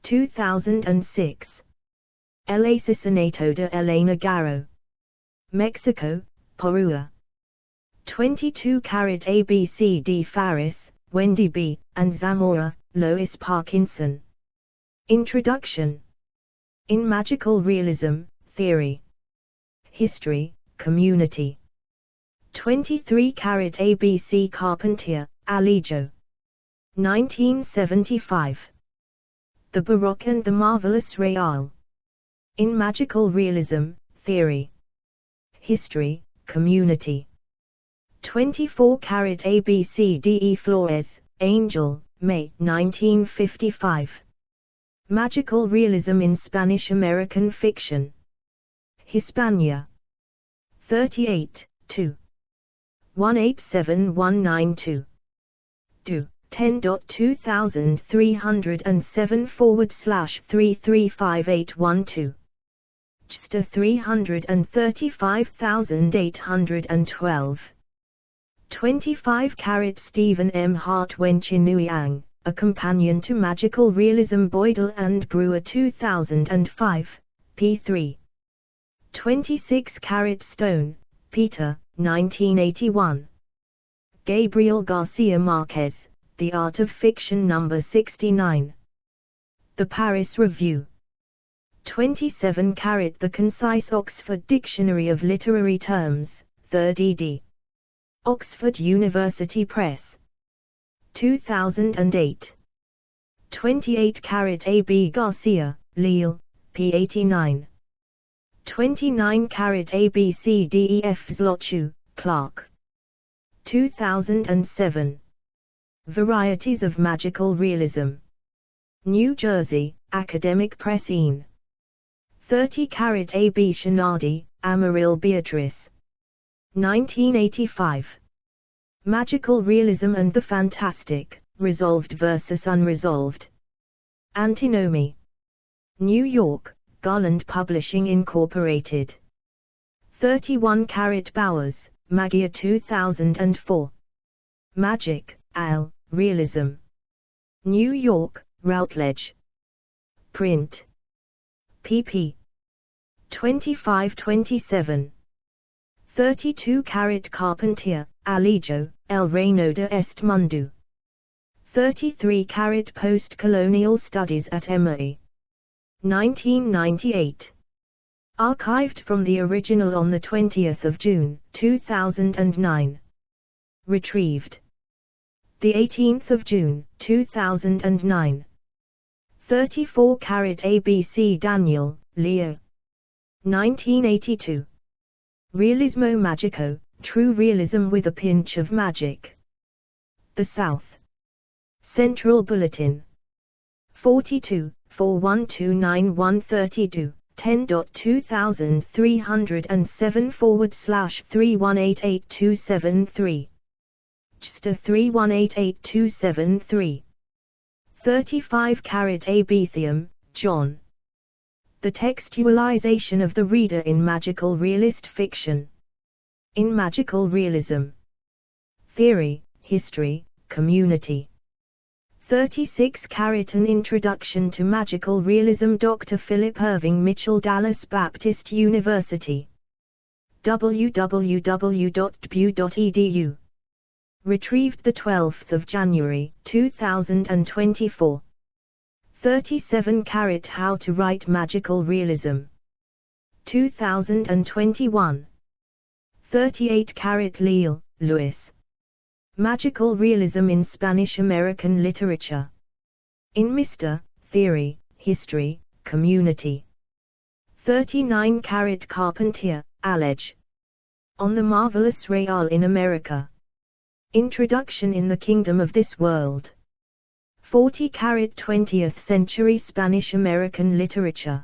2006. El asesinato de Elena Garro. Mexico, Porua. 22-carat ABCD Faris, Wendy B., and Zamora, Lois Parkinson. Introduction. In Magical Realism, Theory, History, Community. 23-carat ABC Carpentier, Alijo. 1975. The Baroque and the Marvelous Real. In Magical Realism, Theory, History, Community. 24-carat ABCDE Flores, Angel, May 1955. Magical Realism in Spanish-American Fiction. Hispania. 38, 2. 187192. Do. 10.2307/335812. JSTA 335,812. 25-carat Stephen M. Hart Wenchinuiang, A Companion to Magical Realism Boydell and Brewer 2005, p. 3. 26-carat Stone, Peter, 1981. Gabriel Garcia Marquez, The Art of Fiction No. 69. The Paris Review. 27-carat The Concise Oxford Dictionary of Literary Terms, 3rd ed. Oxford University Press. 2008. 28-carat A. B. Garcia, Lille, p. 89. 29-carat A. B. C. D. E. F. Zlochu, Clark. 2007. Varieties of Magical Realism. New Jersey, Academic Press Een. 30-carat A. B. Shinardi, Amaryl Beatrice. 1985. Magical Realism and the Fantastic, Resolved versus Unresolved. Antinomy. New York, Garland Publishing Incorporated. 31-carat Bowers, Magia 2004. Magic, Al, Realism. New York, Routledge. Print. pp. 25-27. 32-carat Carpentier, Alijo, El Reino de Este Mundo. 33-carat Post-Colonial Studies at Emory. 1998. Archived from the original on 20 June, 2009. Retrieved. 18 June, 2009. 34-carat ABC Daniel, Leo. 1982. Realismo Magico, True Realism with a Pinch of Magic. The South. Central Bulletin. 42, 4129-132, 10.2307/31888273. JSTA 3188273. 35-carat Abethium, John. The Textualization of the Reader in Magical Realist Fiction. In Magical Realism. Theory, History, Community. 36-carat An Introduction to Magical Realism. Dr. Philip Irving Mitchell, Dallas Baptist University. www.bu.edu. Retrieved 12 January, 2024. 37-carat How to Write Magical Realism. 2021. 38-carat Leal, Luis. Magical Realism in Spanish-American Literature. In Mr. Theory, History, Community. 39-carat Carpentier, Alej. On the Marvelous Real in America. Introduction in the Kingdom of This World. 40-carat 20th Century Spanish-American Literature.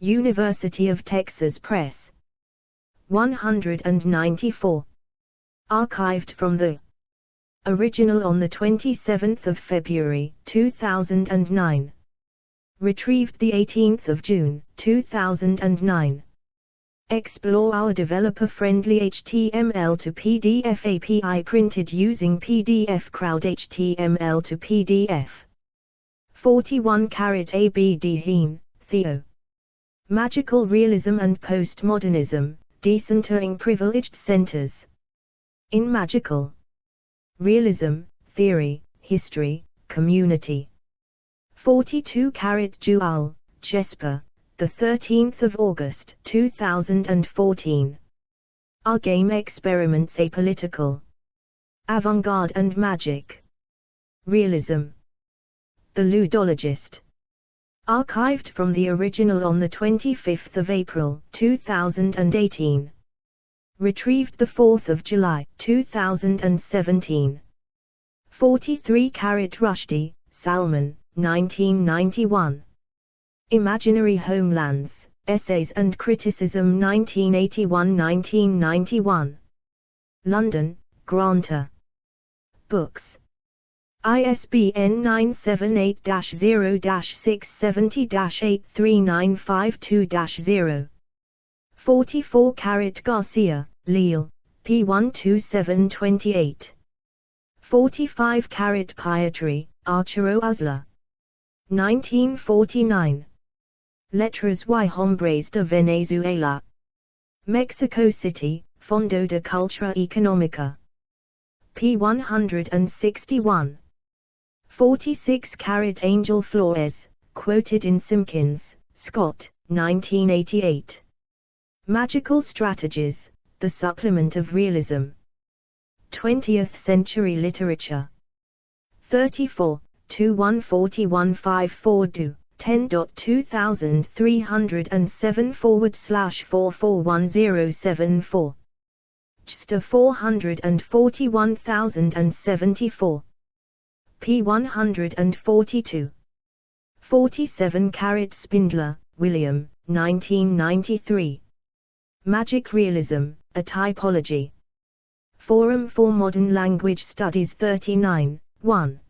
University of Texas Press. 194. Archived from the original on 27 February, 2009. Retrieved 18 June, 2009. Explore our developer-friendly HTML to PDF API printed using PDF Crowd HTML to PDF. 41 ABD Theo. Magical realism and postmodernism, decentering privileged centers. In magical realism, theory, history, community. 42 Dual, Jesper, the 13th of August 2014. Our game experiments apolitical. Avant-garde and magic. Realism. The Ludologist. Archived from the original on the 25th of April 2018. Retrieved the 4th of July 2017. 43 Rushdie, Salman, 1991. Imaginary Homelands, Essays and Criticism 1981-1991. London, Granta. Books. ISBN 978-0-670-83952-0. 44 Garcia, Leal, p. 12728. 45 Pietri, Archero Usla. 1949. Letras y Hombres de Venezuela. Mexico City, Fondo de Cultura Económica. p. 161. 46 Angel Flores, quoted in Simpkins, Scott, 1988. Magical Strategies, the Supplement of Realism. 20th Century Literature. 34, 214154 10.2307/441074. JSTOR 441074. p. 142. 47 Spindler, William, 1993. Magic Realism, A Typology. Forum for Modern Language Studies 39, 1.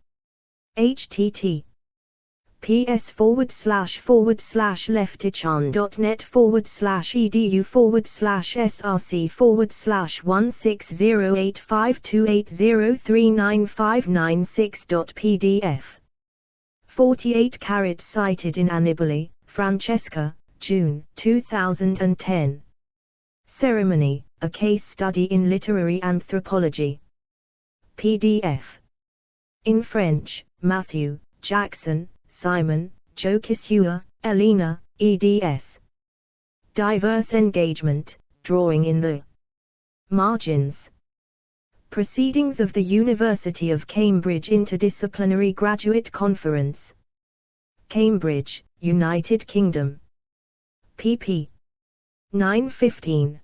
htt. ps://leftitchan.net/edu/src/1608528039596.pdf. 48 cited in Annibale, Francesca, June 2010. Ceremony, A Case Study in Literary Anthropology. PDF. In French, Matthew, Jackson, Simon, Joe Kisua, Elena, eds. Diverse Engagement, Drawing in the Margins. Proceedings of the University of Cambridge Interdisciplinary Graduate Conference. Cambridge, United Kingdom. pp. 915.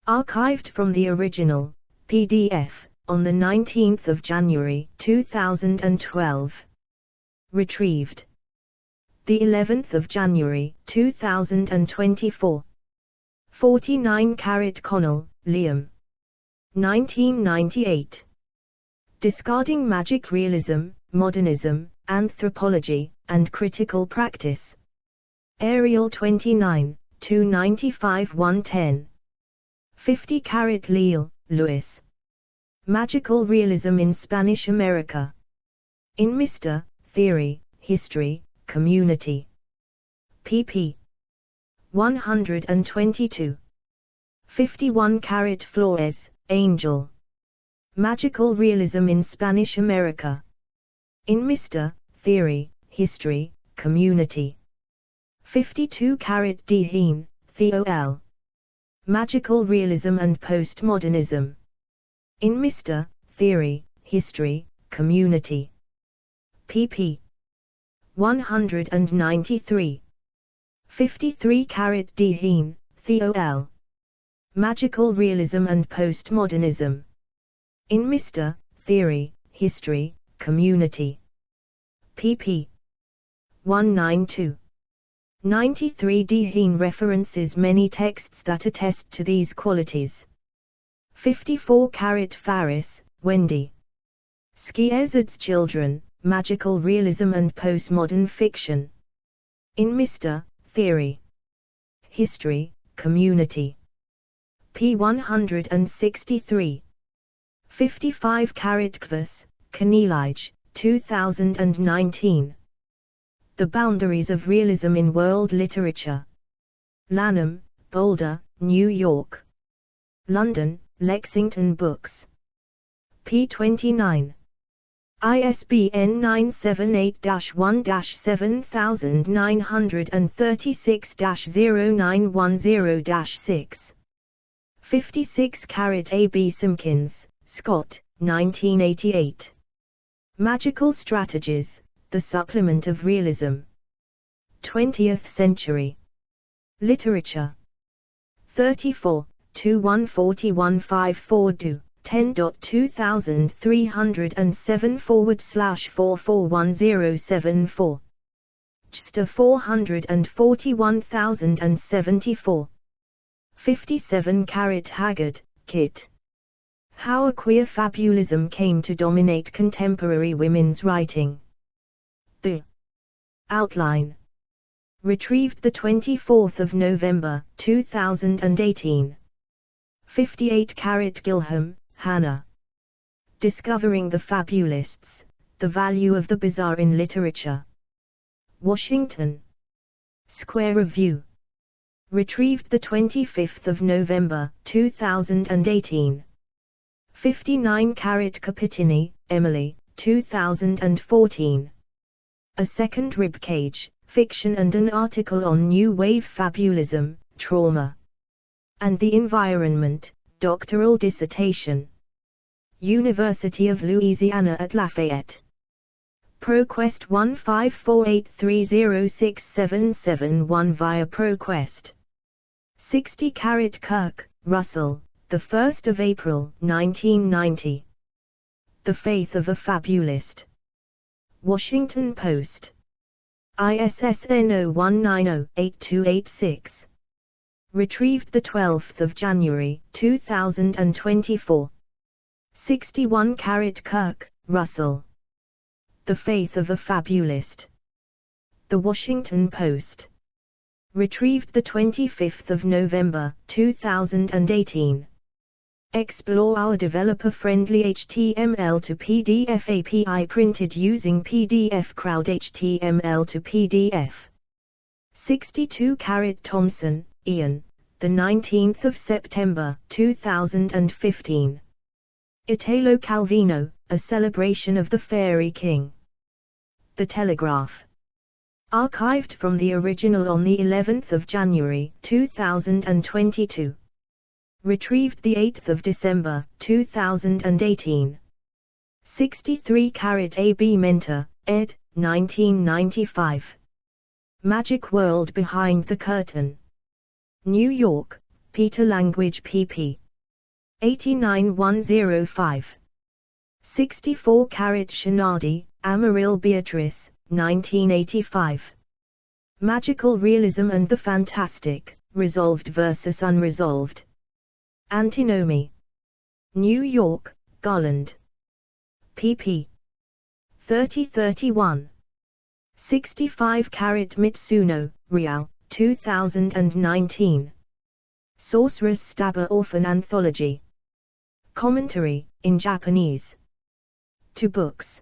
Archived from the original, PDF, on the 19th of January 2012. Retrieved the 11th of January 2024. 49 Connell, Liam. 1998. Discarding Magic Realism, Modernism, Anthropology, and Critical Practice. Arial 29, 295-110. 50 Leal, Luis. Magical Realism in Spanish America. In Mr. Theory, History, Community. pp. 122. 51 Flores, Angel. Magical Realism in Spanish America. In Mr. Theory, History, Community. 52 Heen, Theo L. Magical Realism and Postmodernism. In Mr. Theory, History, Community. pp. 193. 53 Heen, Theo L. Magical Realism and Postmodernism. In Mr. Theory, History, Community. pp. 192. 93 Heen references many texts that attest to these qualities. 54 Faris, Wendy. Schiazzard's Children, Magical Realism and Postmodern Fiction. In Mr. Theory, History, Community. p. 163. 55 Kvas, Kanilij, 2019. The Boundaries of Realism in World Literature. Lanham, Boulder, New York. London, Lexington Books. p. 29. ISBN 978-1-7936-0910-6. 56 A. B. Simpkins, Scott, 1988. Magical Strategies, The Supplement of Realism. 20th Century. Literature. 34, 214154-2, 10.2307/441074. JSTOR 441074. 57 Haggard, Kit. How a Queer Fabulism Came to Dominate Contemporary Women's Writing. The Outline. Retrieved 24 November, 2018. 58 Gilham, Hannah. Discovering the Fabulists, The Value of the Bizarre in Literature. Washington. Square Review. Retrieved 25 November, 2018. 59 Capitini, Emily, 2014. A Second Ribcage, Fiction and an Article on New Wave Fabulism, Trauma and the Environment, Doctoral Dissertation. University of Louisiana at Lafayette. ProQuest 15483067771 via ProQuest. 60 Kirk, Russell, 1 April 1990. The Faith of a Fabulist. Washington Post. ISSN 0190-8286. Retrieved 12 January 2024. 61 Kirk, Russell. The Faith of a Fabulist. The Washington Post. Retrieved 25 November 2018. Explore our developer-friendly HTML to PDF API printed using PDF Crowd HTML to PDF. 62 Thompson, Ian. The 19th of September 2015. Italo Calvino, A Celebration of the Fairy King. The Telegraph. Archived from the original on the 11th of January 2022. Retrieved the 8th of December 2018. 63 A. B. Mentor, ed. 1995. Magic World Behind the Curtain. New York, Peter Language pp. 89105. 64 Shinadi, Amaryl Beatrice, 1985. Magical Realism and the Fantastic, Resolved versus Unresolved. Antinomy. New York, Garland. pp. 30-31. 65 Mitsuno, Real, 2019. Sorcerer's Stabber Orphan Anthology. Commentary, in Japanese. 2 books.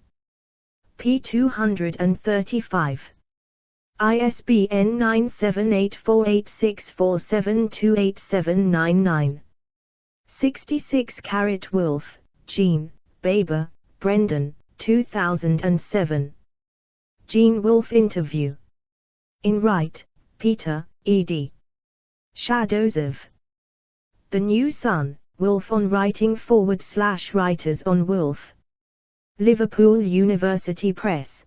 p. 235. ISBN 9784864728799. 66 Wolf, Jean, Baber, Brendan, 2007. Jean Wolfe Interview. In Wright, Peter, ed. Shadows of the New Sun, Wolfe on Writing / Writers on Wolfe. Liverpool University Press.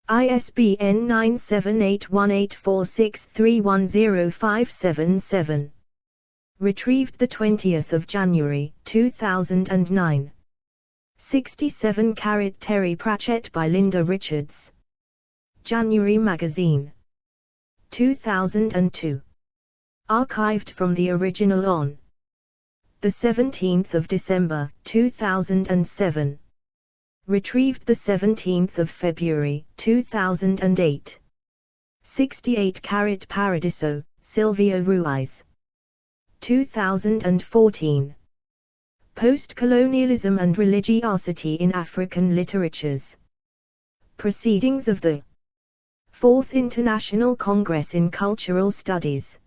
ISBN 9781846310577. Retrieved 20th January 2009. 67 Terry Pratchett by Linda Richards. January Magazine. 2002. Archived from the original on the 17th of December 2007. Retrieved the 17th of February 2008. 68 Paradiso, Silvio Ruiz. 2014. Post-Colonialism and Religiosity in African Literatures. Proceedings of the 4th International Congress in Cultural Studies.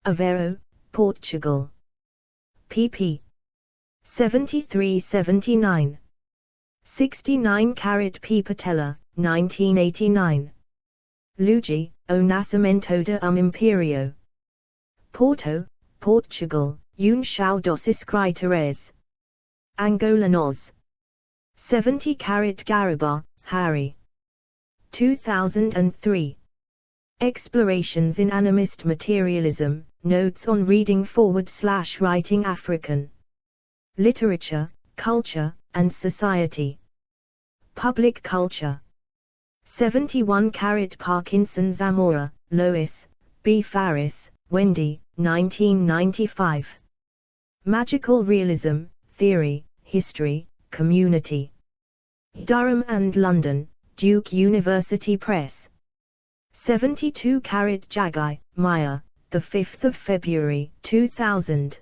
Aveiro, Portugal. pp. 73-79. 69 P. Patella, 1989. Luigi, O Nascimento de Imperio. Porto, Portugal, Junção dos Escritores. Angola Nos. 70 Garibay, Harry. 2003. Explorations in Animist Materialism, Notes on Reading / Writing African Literature, Culture, and Society. Public Culture. 71 Parkinson Zamora, Lois, B. Faris, Wendy, 1995. Magical Realism, Theory, History, Community. Durham and London, Duke University Press. 72 Jagai, Maya, 5 February 2000.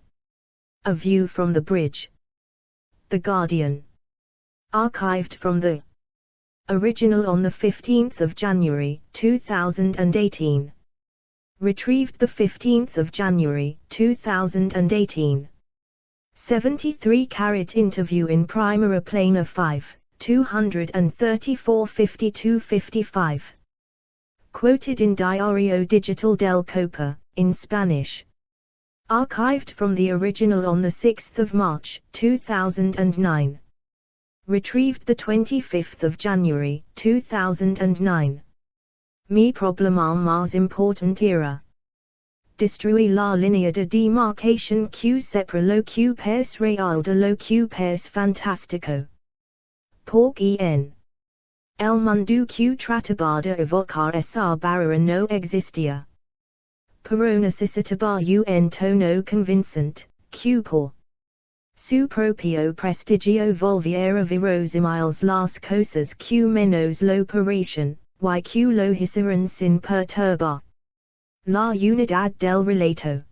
A View from the Bridge. The Guardian. Archived from the original on 15 January 2018. Retrieved 15 January 2018. 73 Interview in Primera Plana 5, 234 52-55. Quoted in Diario Digital del Copa, in Spanish. Archived from the original on 6 March 2009. Retrieved 25 January 2009. Mi problema más important era destruir la línea de demarcación que separa lo que es real de lo que es fantástico. Porque el mundo que trataba de evocar esa barrera no existía. Pero necesitaba un tono convincente, que por su propio prestigio volviera verosímiles las cosas que menos lo parecen, y que lo hicieran sin perturbar la unidad del relato.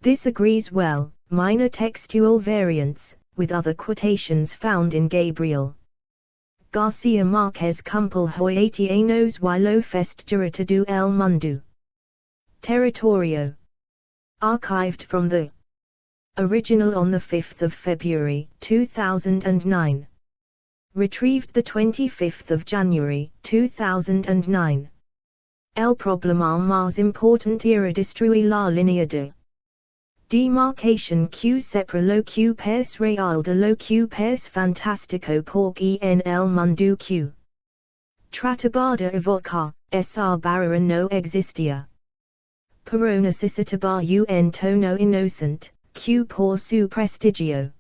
This agrees well, minor textual variants, with other quotations found in Gabriel Garcia Marquez Cumple Hoyatianos y lo festejado do el mundo. Territorio. Archived from the original on 5 February 2009. Retrieved 25 January 2009. El problema más importante era destruir la línea de demarcación que separa lo que es real de lo que es fantástico porque en el mundo que trataba de evocar, esa barrera no existía. Pero necesitaba un tono inocente, que por su prestigio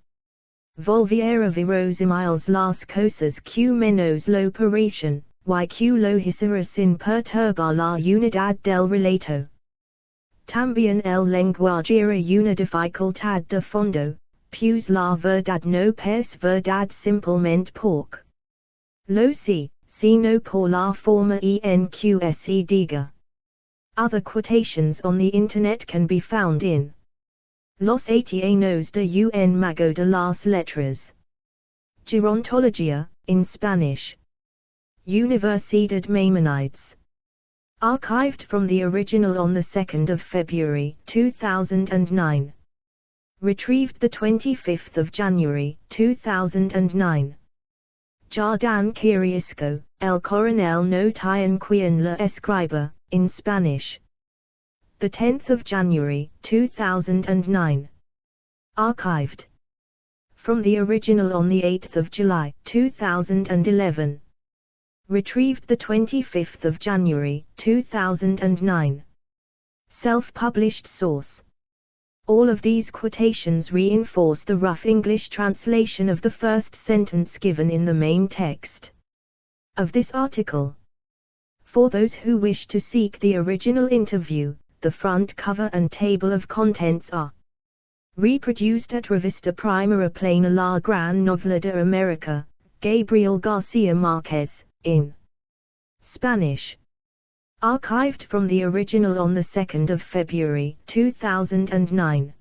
volviera verosímiles las cosas que menos lo parecen, y que lo hiciera sin perturbar la unidad del relato. También el lenguaje era una dificultad de fondo, pues la verdad no es verdad simplemente porque lo sé, sino por la forma en que se diga. Other quotations on the Internet can be found in Los Haitianos de un Mago de las Letras. Gerontología, in Spanish. Universidad Maimonides. Archived from the original on 2 February 2009. Retrieved 25 January 2009. Jardán Quiriesco, El Coronel no tiene quien la escriba, in Spanish. 10 January 2009. Archived from the original on 8 July 2011. Retrieved 25 January 2009. Self-published source. All of these quotations reinforce the rough English translation of the first sentence given in the main text of this article. For those who wish to seek the original interview, the front cover and table of contents are reproduced at Revista Primera Plana La Gran Novela de América, Gabriel Garcia Marquez, in Spanish. Archived from the original on 2 February 2009.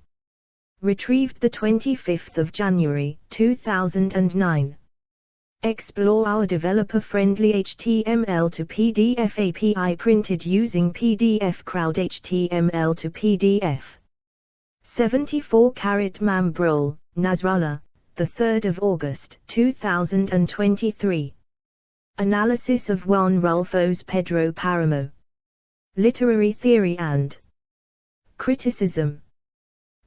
Retrieved 25 January 2009. Explore our developer-friendly HTML to PDF API printed using PDF Crowd HTML to PDF. 74 Mambrol, Nasrallah, 3 August 2023. Analysis of Juan Rulfo's Pedro Paramo. Literary Theory and Criticism.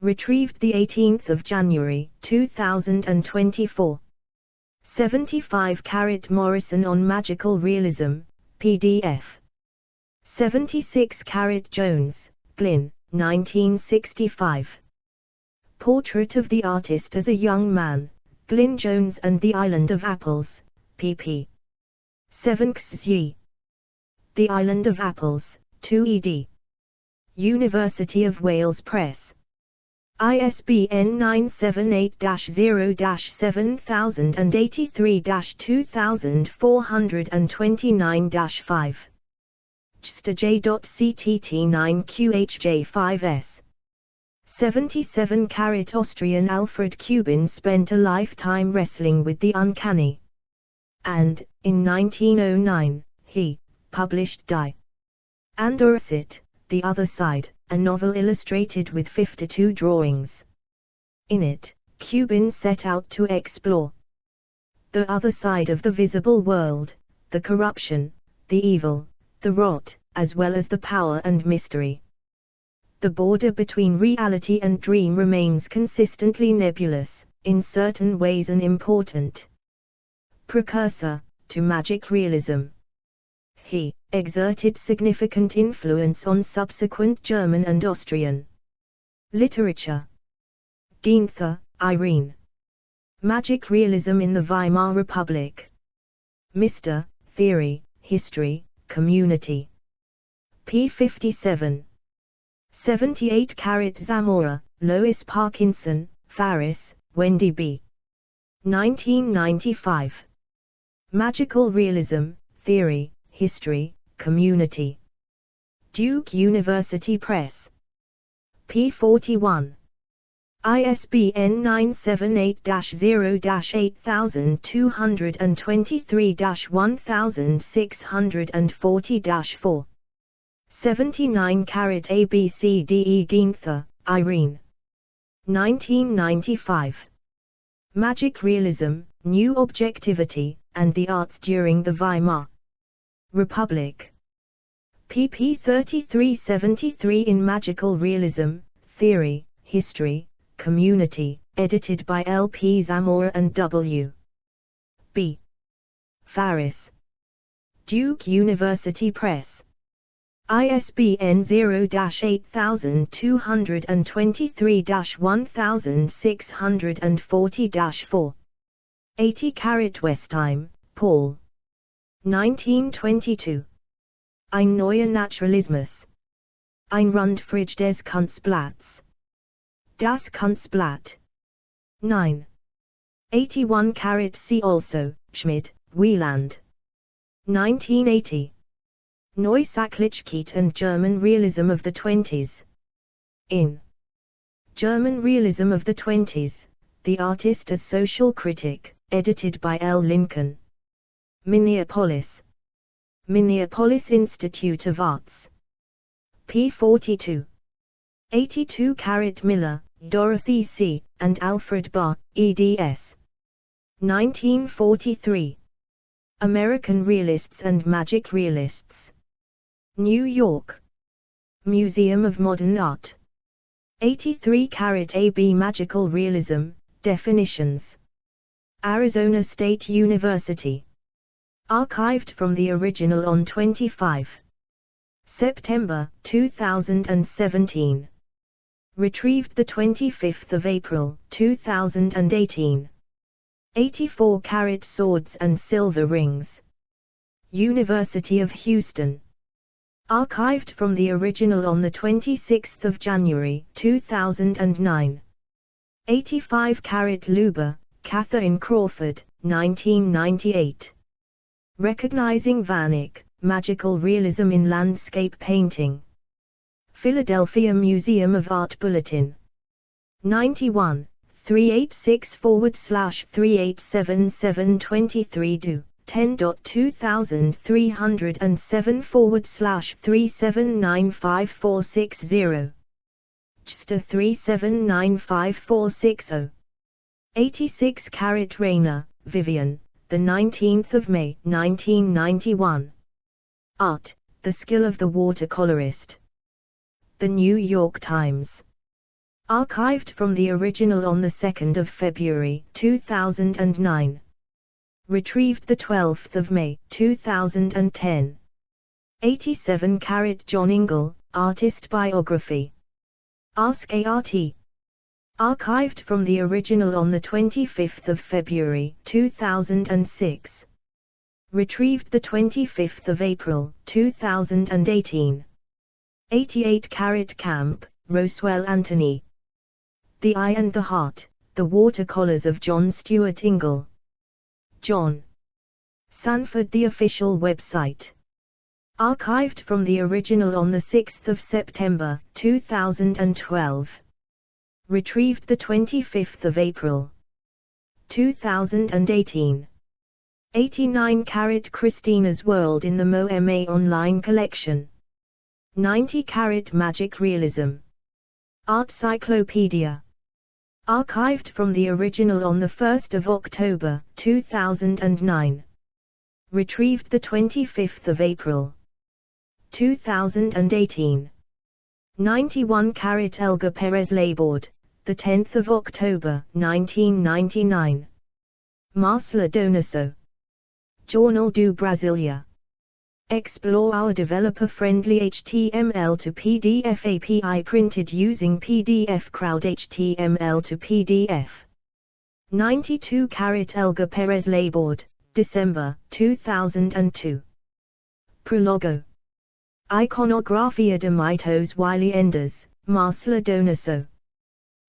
Retrieved 18 January 2024. 75 Morrison on Magical Realism, PDF. 76 Jones, Glyn, 1965. Portrait of the Artist as a Young Man, Glyn Jones and the Island of Apples, pp. 7 xy. The Island of Apples, 2 ed. University of Wales Press. ISBN 978-0-7083-2429-5. JSTJ.CTT9QHJ5S. 77 Austrian Alfred Kubin spent a lifetime wrestling with the uncanny. And, in 1909, he published Die andere Seite, The Other Side, a novel illustrated with 52 drawings. In it, Kubin set out to explore the other side of the visible world, the corruption, the evil, the rot, as well as the power and mystery. The border between reality and dream remains consistently nebulous, in certain ways an important precursor to magic realism. He exerted significant influence on subsequent German and Austrian literature. Ginther, Irene. Magic Realism in the Weimar Republic. Mr. Theory, History, Community. p. 57. 78 Zamora, Lois Parkinson, Faris, Wendy B. 1995. Magical Realism, Theory, History, Community. Duke University Press. p. 41. ISBN 978-0-8223-1640-4. 79 ABCDE Ginther, Irene. 1995. Magic Realism, New Objectivity, and the Arts During the Weimar Republic. pp. 33-73 in Magical Realism, Theory, History, Community, edited by L. P. Zamora and W. B. Faris. Duke University Press. ISBN 0-8223-1640-4. 80 Westheim, Paul. 1922. Ein neuer Naturalismus. Ein Rundfrage des Kunstblatts. Das Kunstblatt. 9. 81 See also, Schmid, Wieland. 1980. Neusachlichkeit and German Realism of the Twenties. In German Realism of the Twenties, The Artist as Social Critic, edited by L. Lincoln. Minneapolis. Minneapolis Institute of Arts. p. 42. 82 Miller, Dorothy C., and Alfred Barr, eds. 1943. American Realists and Magic Realists. New York. Museum of Modern Art. 83 AB Magical Realism, Definitions. Arizona State University. Archived from the original on 25 September 2017. Retrieved 25 April 2018. 84 Swords and Silver Rings. University of Houston. Archived from the original on 26 January 2009. 85 Luber, Catherine Crawford, 1998. Recognizing Vanek, Magical Realism in Landscape Painting. Philadelphia Museum of Art Bulletin. 91, 386/387/23 do 10.2307/3795460 JSTA 3795460 86 Rayner, Vivian, the 19th of May 1991. Art, the skill of the watercolorist. The New York Times. Archived from the original on the 2nd of February 2009. Retrieved the 12th of May 2010. 87 John Ingle, Artist Biography. Ask ART. Archived from the original on the 25th of February 2006. Retrieved the 25th of April 2018. 88 Camp, Roswell Anthony. The Eye and the Heart, The Watercolors of John Stuart Ingle. John Sanford. The official website. Archived from the original on the 6th of September 2012. Retrieved the 25th of April 2018. 89 Christina's World in the MoMA online collection. 90 Magic Realism. Art Cyclopedia. Archived from the original on the 1st of October 2009. Retrieved the 25th of April 2018. 91 Elga Perez Laborde, the 10th of October 1999. Marcela Donoso. Jornal do Brasilia. Explore our developer-friendly HTML to PDF API printed using PDF Crowd HTML to PDF. 92 Elga Perez Laborde, December 2002. Prologo. Iconografia de mitos Wiley Enders, Marcela Donoso.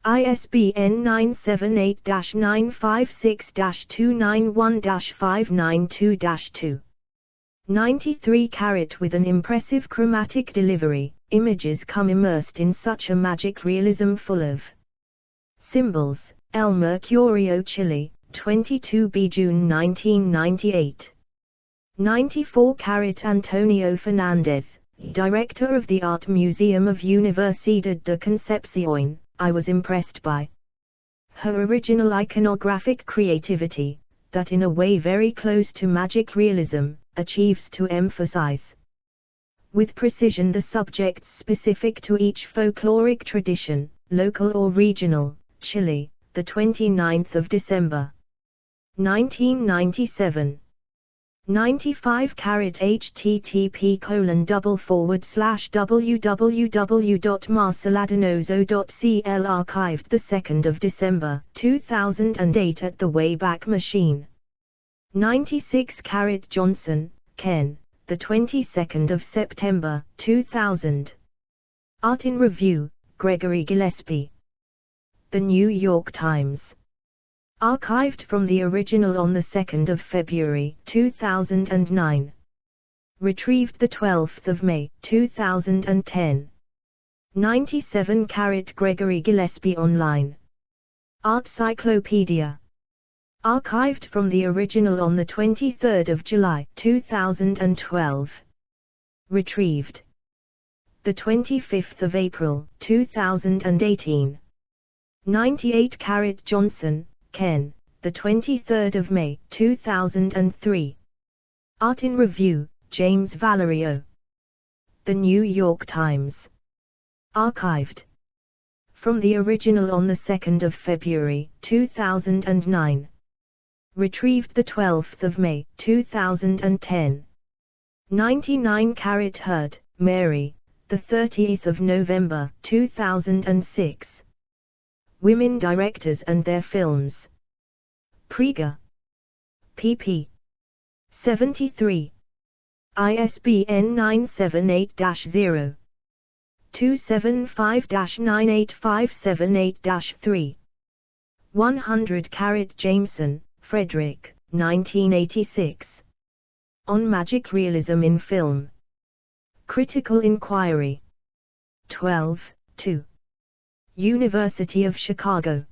ISBN 978-956-291-592-2. 93 With an impressive chromatic delivery, images come immersed in such a magic realism full of symbols. El Mercurio, Chile, 22 June 1998. 94 Antonio Fernandez, Director of the Art Museum of Universidad de Concepción. I was impressed by her original iconographic creativity, that in a way very close to magic realism, achieves to emphasize with precision the subjects specific to each folkloric tradition, local or regional. Chile, the 29th of December 1997. 95 http://www.marceladonoso.cl archived the 2nd of December 2008 at the Wayback Machine. 96 Johnson, Ken, the 22nd of September 2000. Art in Review, Gregory Gillespie. The New York Times. Archived from the original on the 2nd of February 2009. Retrieved the 12th of May 2010. 97 Gregory Gillespie online. Art Cyclopedia. Archived from the original on the 23rd of July 2012. Retrieved the 25th of April 2018. 98 Johnson, Ken, the 23rd of May 2003. Art in Review, James Valerio. The New York Times. Archived from the original on the 2nd of February 2009. Retrieved the 12th of May 2010. 99 Hurd, Mary, the 30th of November 2006. Women Directors and Their Films. Prega. pp. 73. ISBN 978-0-275-98578-3. 100 Jameson, Frederick, 1986. On Magic Realism in Film. Critical Inquiry. 12, 2. University of Chicago.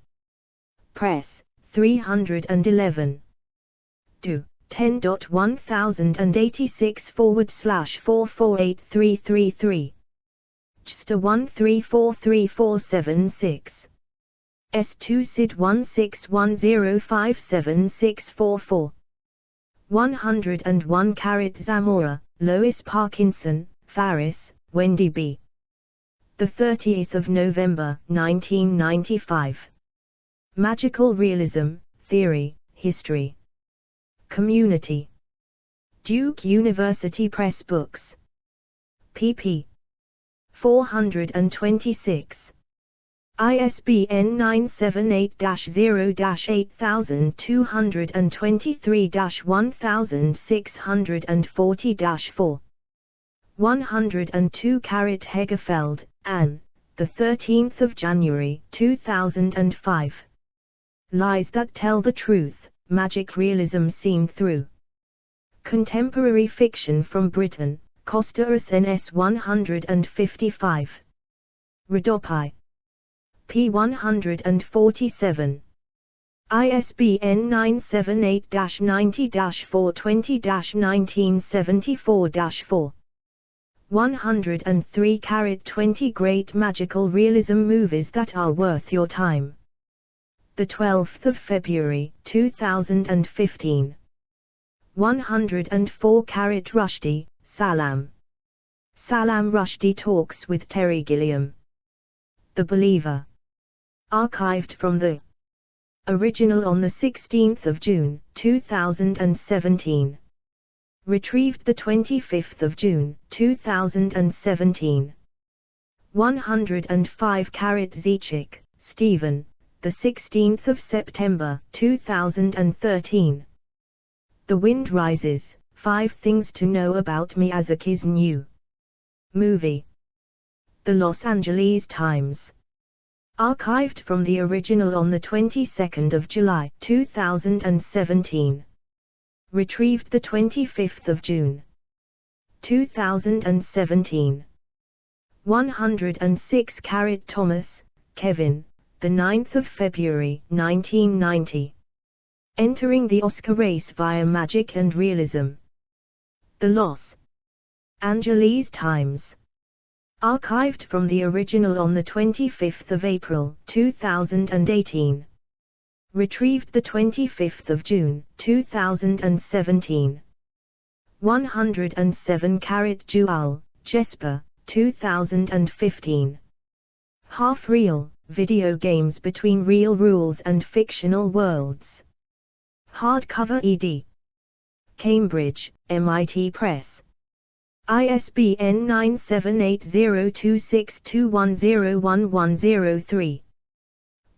Press, 311. Do, 10.1086/448333. JSTA 1343476. S2 SID 1610576444. 101 Zamora, Lois Parkinson, Faris, Wendy B. 30 November 1995. Magical Realism, Theory, History. Community. Duke University Press Books. pp. 426. ISBN 978-0-8223-1640-4. 102 Hegefeld, Anne, 13 January 2005. Lies That Tell the Truth, Magic Realism Seen Through. Contemporary Fiction from Britain, Costa NS 155. Rodopi. p. 147. ISBN 978-90-420-1974-4. 103 20 Great Magical Realism Movies That Are Worth Your Time. 12 February 2015. 104 Rushdie, Salam. Salam Rushdie Talks with Terry Gilliam. The Believer. Archived from the original on 16 June 2017. Retrieved 25 June 2017. 105 Zichik, Stephen, 16 September 2013. The Wind Rises, 5 Things to Know About Miyazaki's New Movie. The Los Angeles Times. Archived from the original on 22 July 2017. Retrieved 25 June 2017. 106 Thomas, Kevin, 9 February 1990. Entering the Oscar Race Via Magic and Realism. The Los Angeles Times. Archived from the original on 25 April 2018. Retrieved 25 June 2017. 107 Jewel, Jesper, 2015. Half Real, Video Games Between Real Rules and Fictional Worlds. Hardcover ed. Cambridge, MIT Press. ISBN 9780262101103.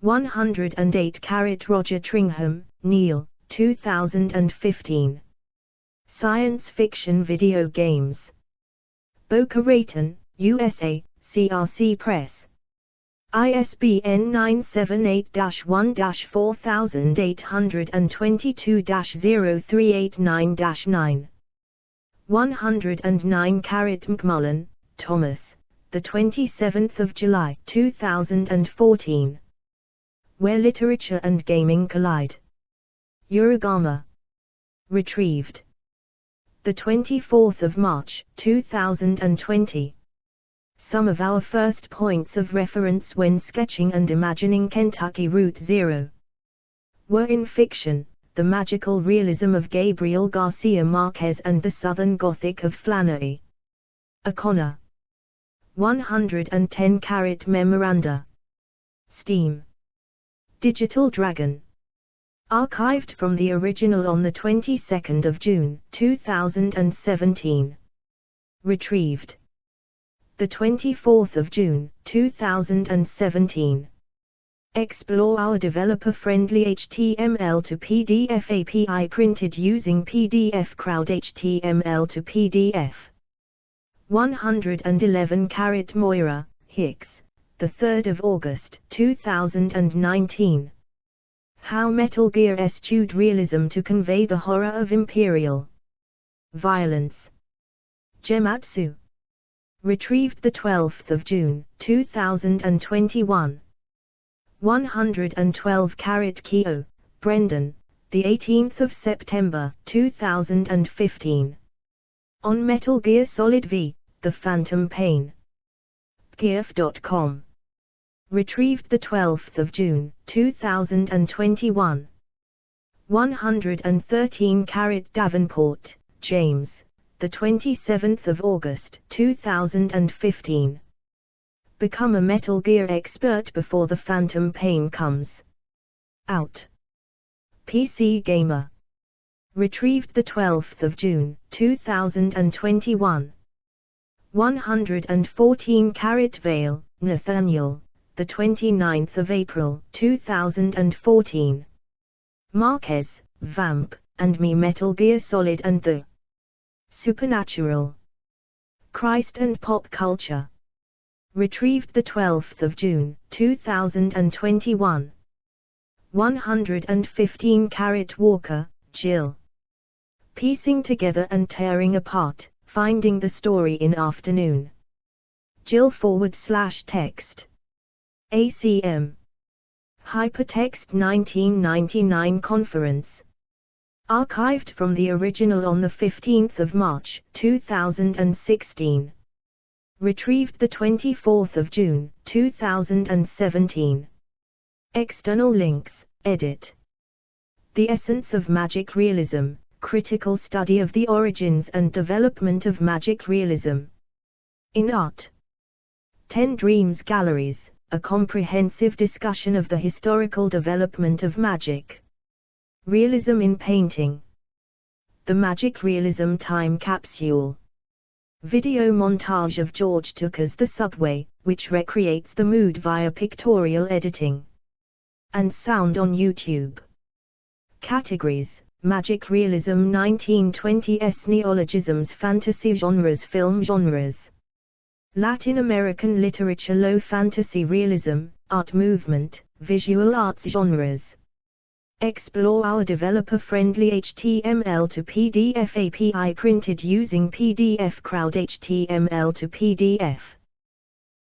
108 Roger Tringham, Neil, 2015. Science Fiction Video Games. Boca Raton, USA, CRC Press. ISBN 978-14822-03889-9. 109 McMullen, Thomas, 27 July 2014. Where Literature and Gaming Collide. Urugama. Retrieved 24 March 2020. Some of our first points of reference when sketching and imagining Kentucky Route Zero were in fiction, the magical realism of Gabriel Garcia Marquez and the Southern Gothic of Flannery O'Connor. 110 Memoranda. Steam. Digital Dragon. Archived from the original on 22 June 2017. Retrieved 24 June 2017. Explore our developer-friendly HTML to PDF API printed using PDF Crowd HTML to PDF. 111 Moira, Hicks, 3 August 2019. How Metal Gear eschewed realism to convey the horror of imperial violence. Gematsu. Retrieved 12 June 2021. 112 Keogh, Brendan, the 18th of September 2015. On Metal Gear Solid V, The Phantom Pain. GIF.com. Retrieved the 12th of June 2021. 113 Davenport, James, the 27th of August 2015. Become a Metal Gear expert before the Phantom Pain comes out. PC Gamer. Retrieved the 12th of June 2021. 114 Vale, Nathaniel, the 29th of April 2014. Marquez, Vamp, and Me Metal Gear Solid and the Supernatural. Christ and Pop Culture. Retrieved the 12th of June 2021. 115 Walker, Jill. Piecing together and tearing apart, finding the story in afternoon. Jill /text. ACM. Hypertext 1999 conference. Archived from the original on the 15th of March 2016. Retrieved the 24th of June 2017. External links, edit. The Essence of Magic Realism, Critical Study of the Origins and Development of Magic Realism. In Art. 10 Dreams Galleries, a comprehensive discussion of the historical development of magic. Realism in Painting. The Magic Realism Time Capsule. Video montage of George Tucker's The Subway, which recreates the mood via pictorial editing. And sound on YouTube. Categories: Magic Realism 1920s, Neologisms, Fantasy Genres, Film Genres. Latin American Literature, Low Fantasy Realism, Art Movement, Visual Arts Genres. Explore our developer-friendly HTML to PDF API printed using PDF Crowd HTML to PDF.